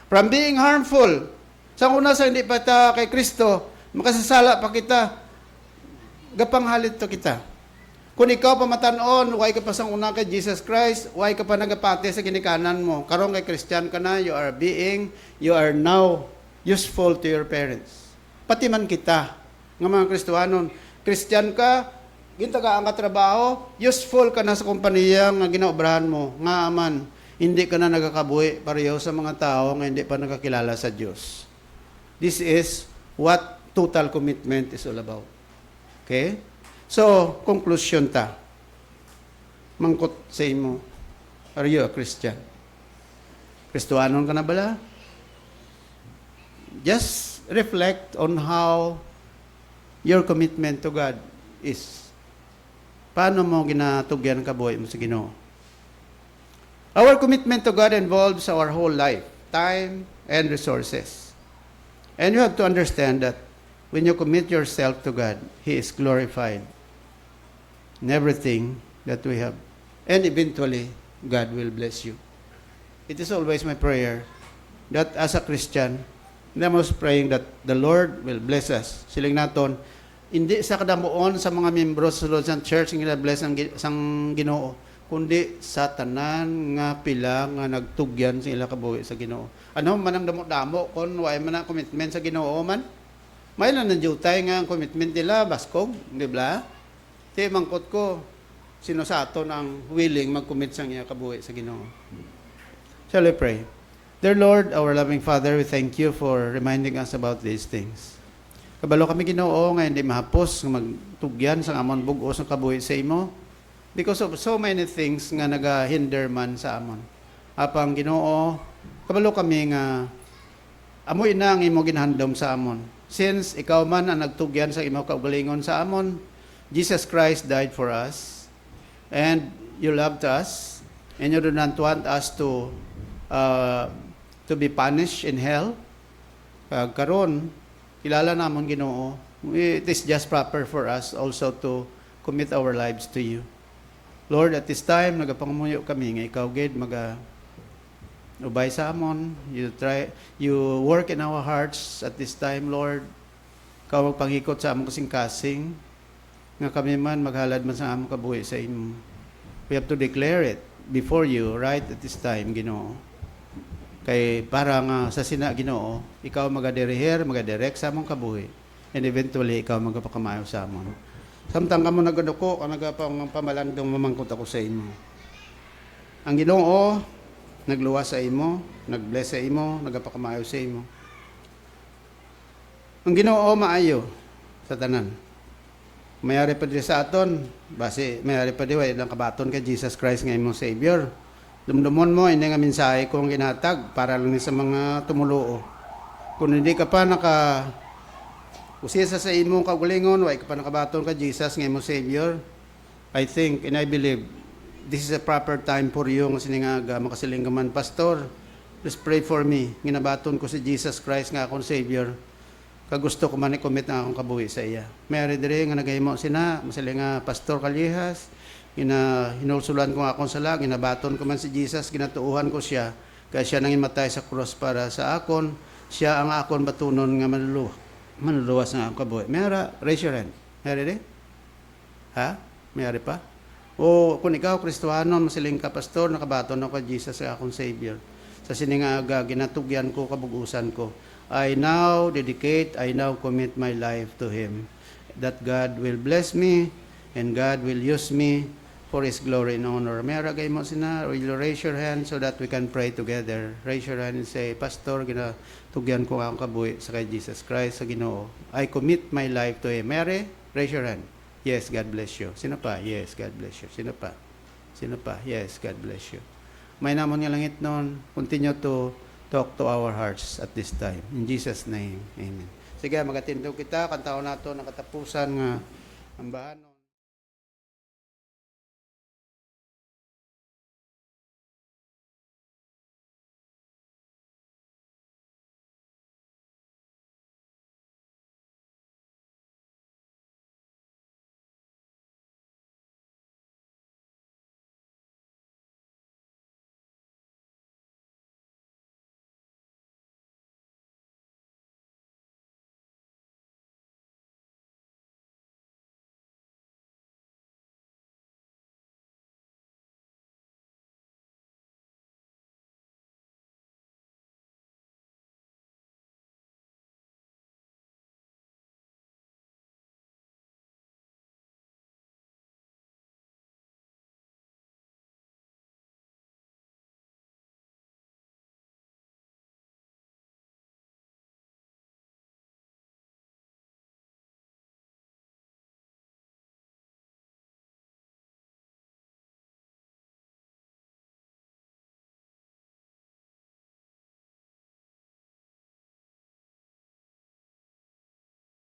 From being harmful, sa una sa hindi pa ta kay Kristo, makasasala pa kita, gapanghalit to kita. Kung ikaw pamatanon, why ka pa sang una kay Jesus Christ, why ka pa nagapati sa ginikanan mo? Karong kay Christian ka na, you are now useful to your parents. Pati man kita, nga mga Kristohanon, Christian ka, gintagaan ka trabaho, useful ka na sa kompanya nga ginaobrahan mo, nga aman, hindi ka na nagakabuhi pareho sa mga tao nga hindi pa nakakilala sa Diyos. This is what total commitment is all about. Okay? So, conclusion ta. Mangkot sa imo. Are you a Christian? Kristohanon ka na bala? Just reflect on how your commitment to God is. Paano mo ginatugyan ka buhay mo sa Ginoo? Our commitment to God involves our whole life, time, and resources. And you have to understand that when you commit yourself to God, He is glorified in everything that we have. And eventually, God will bless you. It is always my prayer that as a Christian, I was praying that the Lord will bless us. Siling naton, hindi sa kadamuon sa mga membro sa sulod sa church nga bless ang Ginoo, kundi sa tanan nga pila nga nagtugyan sa ila kabuhi sa Ginoo. Ano man ang damo-damo kon way man ang commitment sa Ginoo man? May lang ng jutay nga ang commitment nila baskog, di ba? Ti mangkot ko sino sa aton ang willing mag-commit sa iya kabuhi sa Ginoo. Shall we pray? Dear Lord, our loving Father, we thank you for reminding us about these things. Kabalo kami Ginoo nga hindi mahapos nga magtugyan sa amon bug-os ng kabuhi sa imo because of so many things nga nagahinder man sa amon. Apang Ginoo, kabalo kami nga amoy na ang imo ginhandom sa amon. Since ikaw man ang nagtugyan sa imo kaugalingon sa amon, Jesus Christ died for us and you loved us and you do not want us to be punished in hell. Karon kilala namon Ginoo, it is just proper for us also to commit our lives to you. Lord, at this time nagapangamuyo kami nga ikaw gid ubay sa amon. You work in our hearts at this time, Lord. Ikaw magpanghikot sa among kasing-kasing nga kami man maghalad man sa among kabuhi sa imo. We have to declare it before you right at this time, Ginoo. Kay para nga sa sina Ginoo, ikaw magadirihir, magadirect sa among kabuhi. And eventually ikaw magapakamayo sa amon. Samtang kamo nagaduko, nagapang pamalandong mamangkot ako sa imo. Ang Ginoo nagluwas sa imo, nagbless sa imo, nagapakamayo sa imo. Ang Ginoo maayo sa tanan. Mayari pa di sa aton, base mayari pa di way lang kabaton kay Jesus Christ nga imong Savior. Dumdumon mo ini nga mensahe kong ginatag para lang ni sa mga tumuluo. Kung hindi ka pa usisa sa imong kaugalingon, way ka pa nakabaton ka Jesus nga imong Savior, I think and I believe this is a proper time for you nga siningaga makasiling ka man, Pastor, please pray for me. Ginabaton ko si Jesus Christ nga akong Savior. Kagusto ko man i-commit na akong kabuhi sa iya. Mayari dire nga nagahimo sina, masiling nga Pastor Callejas, hinulsulan ko nga akong sala, ginabaton ko man si Jesus, ginatuuhan ko siya, kaya siya nang imatay sa cross para sa akon, siya ang akon batunon nga manluluwas nga akong kabuhi. Mayara, raise your hand. Mayari dire? Ha? Mayari pa? O kung ikaw, Kristohano, masiling ka, Pastor, nakabaton ako kay Jesus sa akong Savior. Sa siningaga, ginatugyan ko, kabugusan ko. I now dedicate, I now commit my life to Him. That God will bless me and God will use me for His glory and honor. May aragay mo sina, will you raise your hand so that we can pray together? Raise your hand and say, Pastor, ginatugyan ko akong kabuhi sa kay Jesus Christ sa Ginoo. I commit my life to Him. Mary, raise your hand. Yes, God bless you. Sino pa? Yes, God bless you. Sino pa? Sino pa? Yes, God bless you. May namon nga langit noon. Continue to talk to our hearts at this time. In Jesus' name, amen. Sige, magatindog kita. Kantaon nato ng katapusan nga ambahan.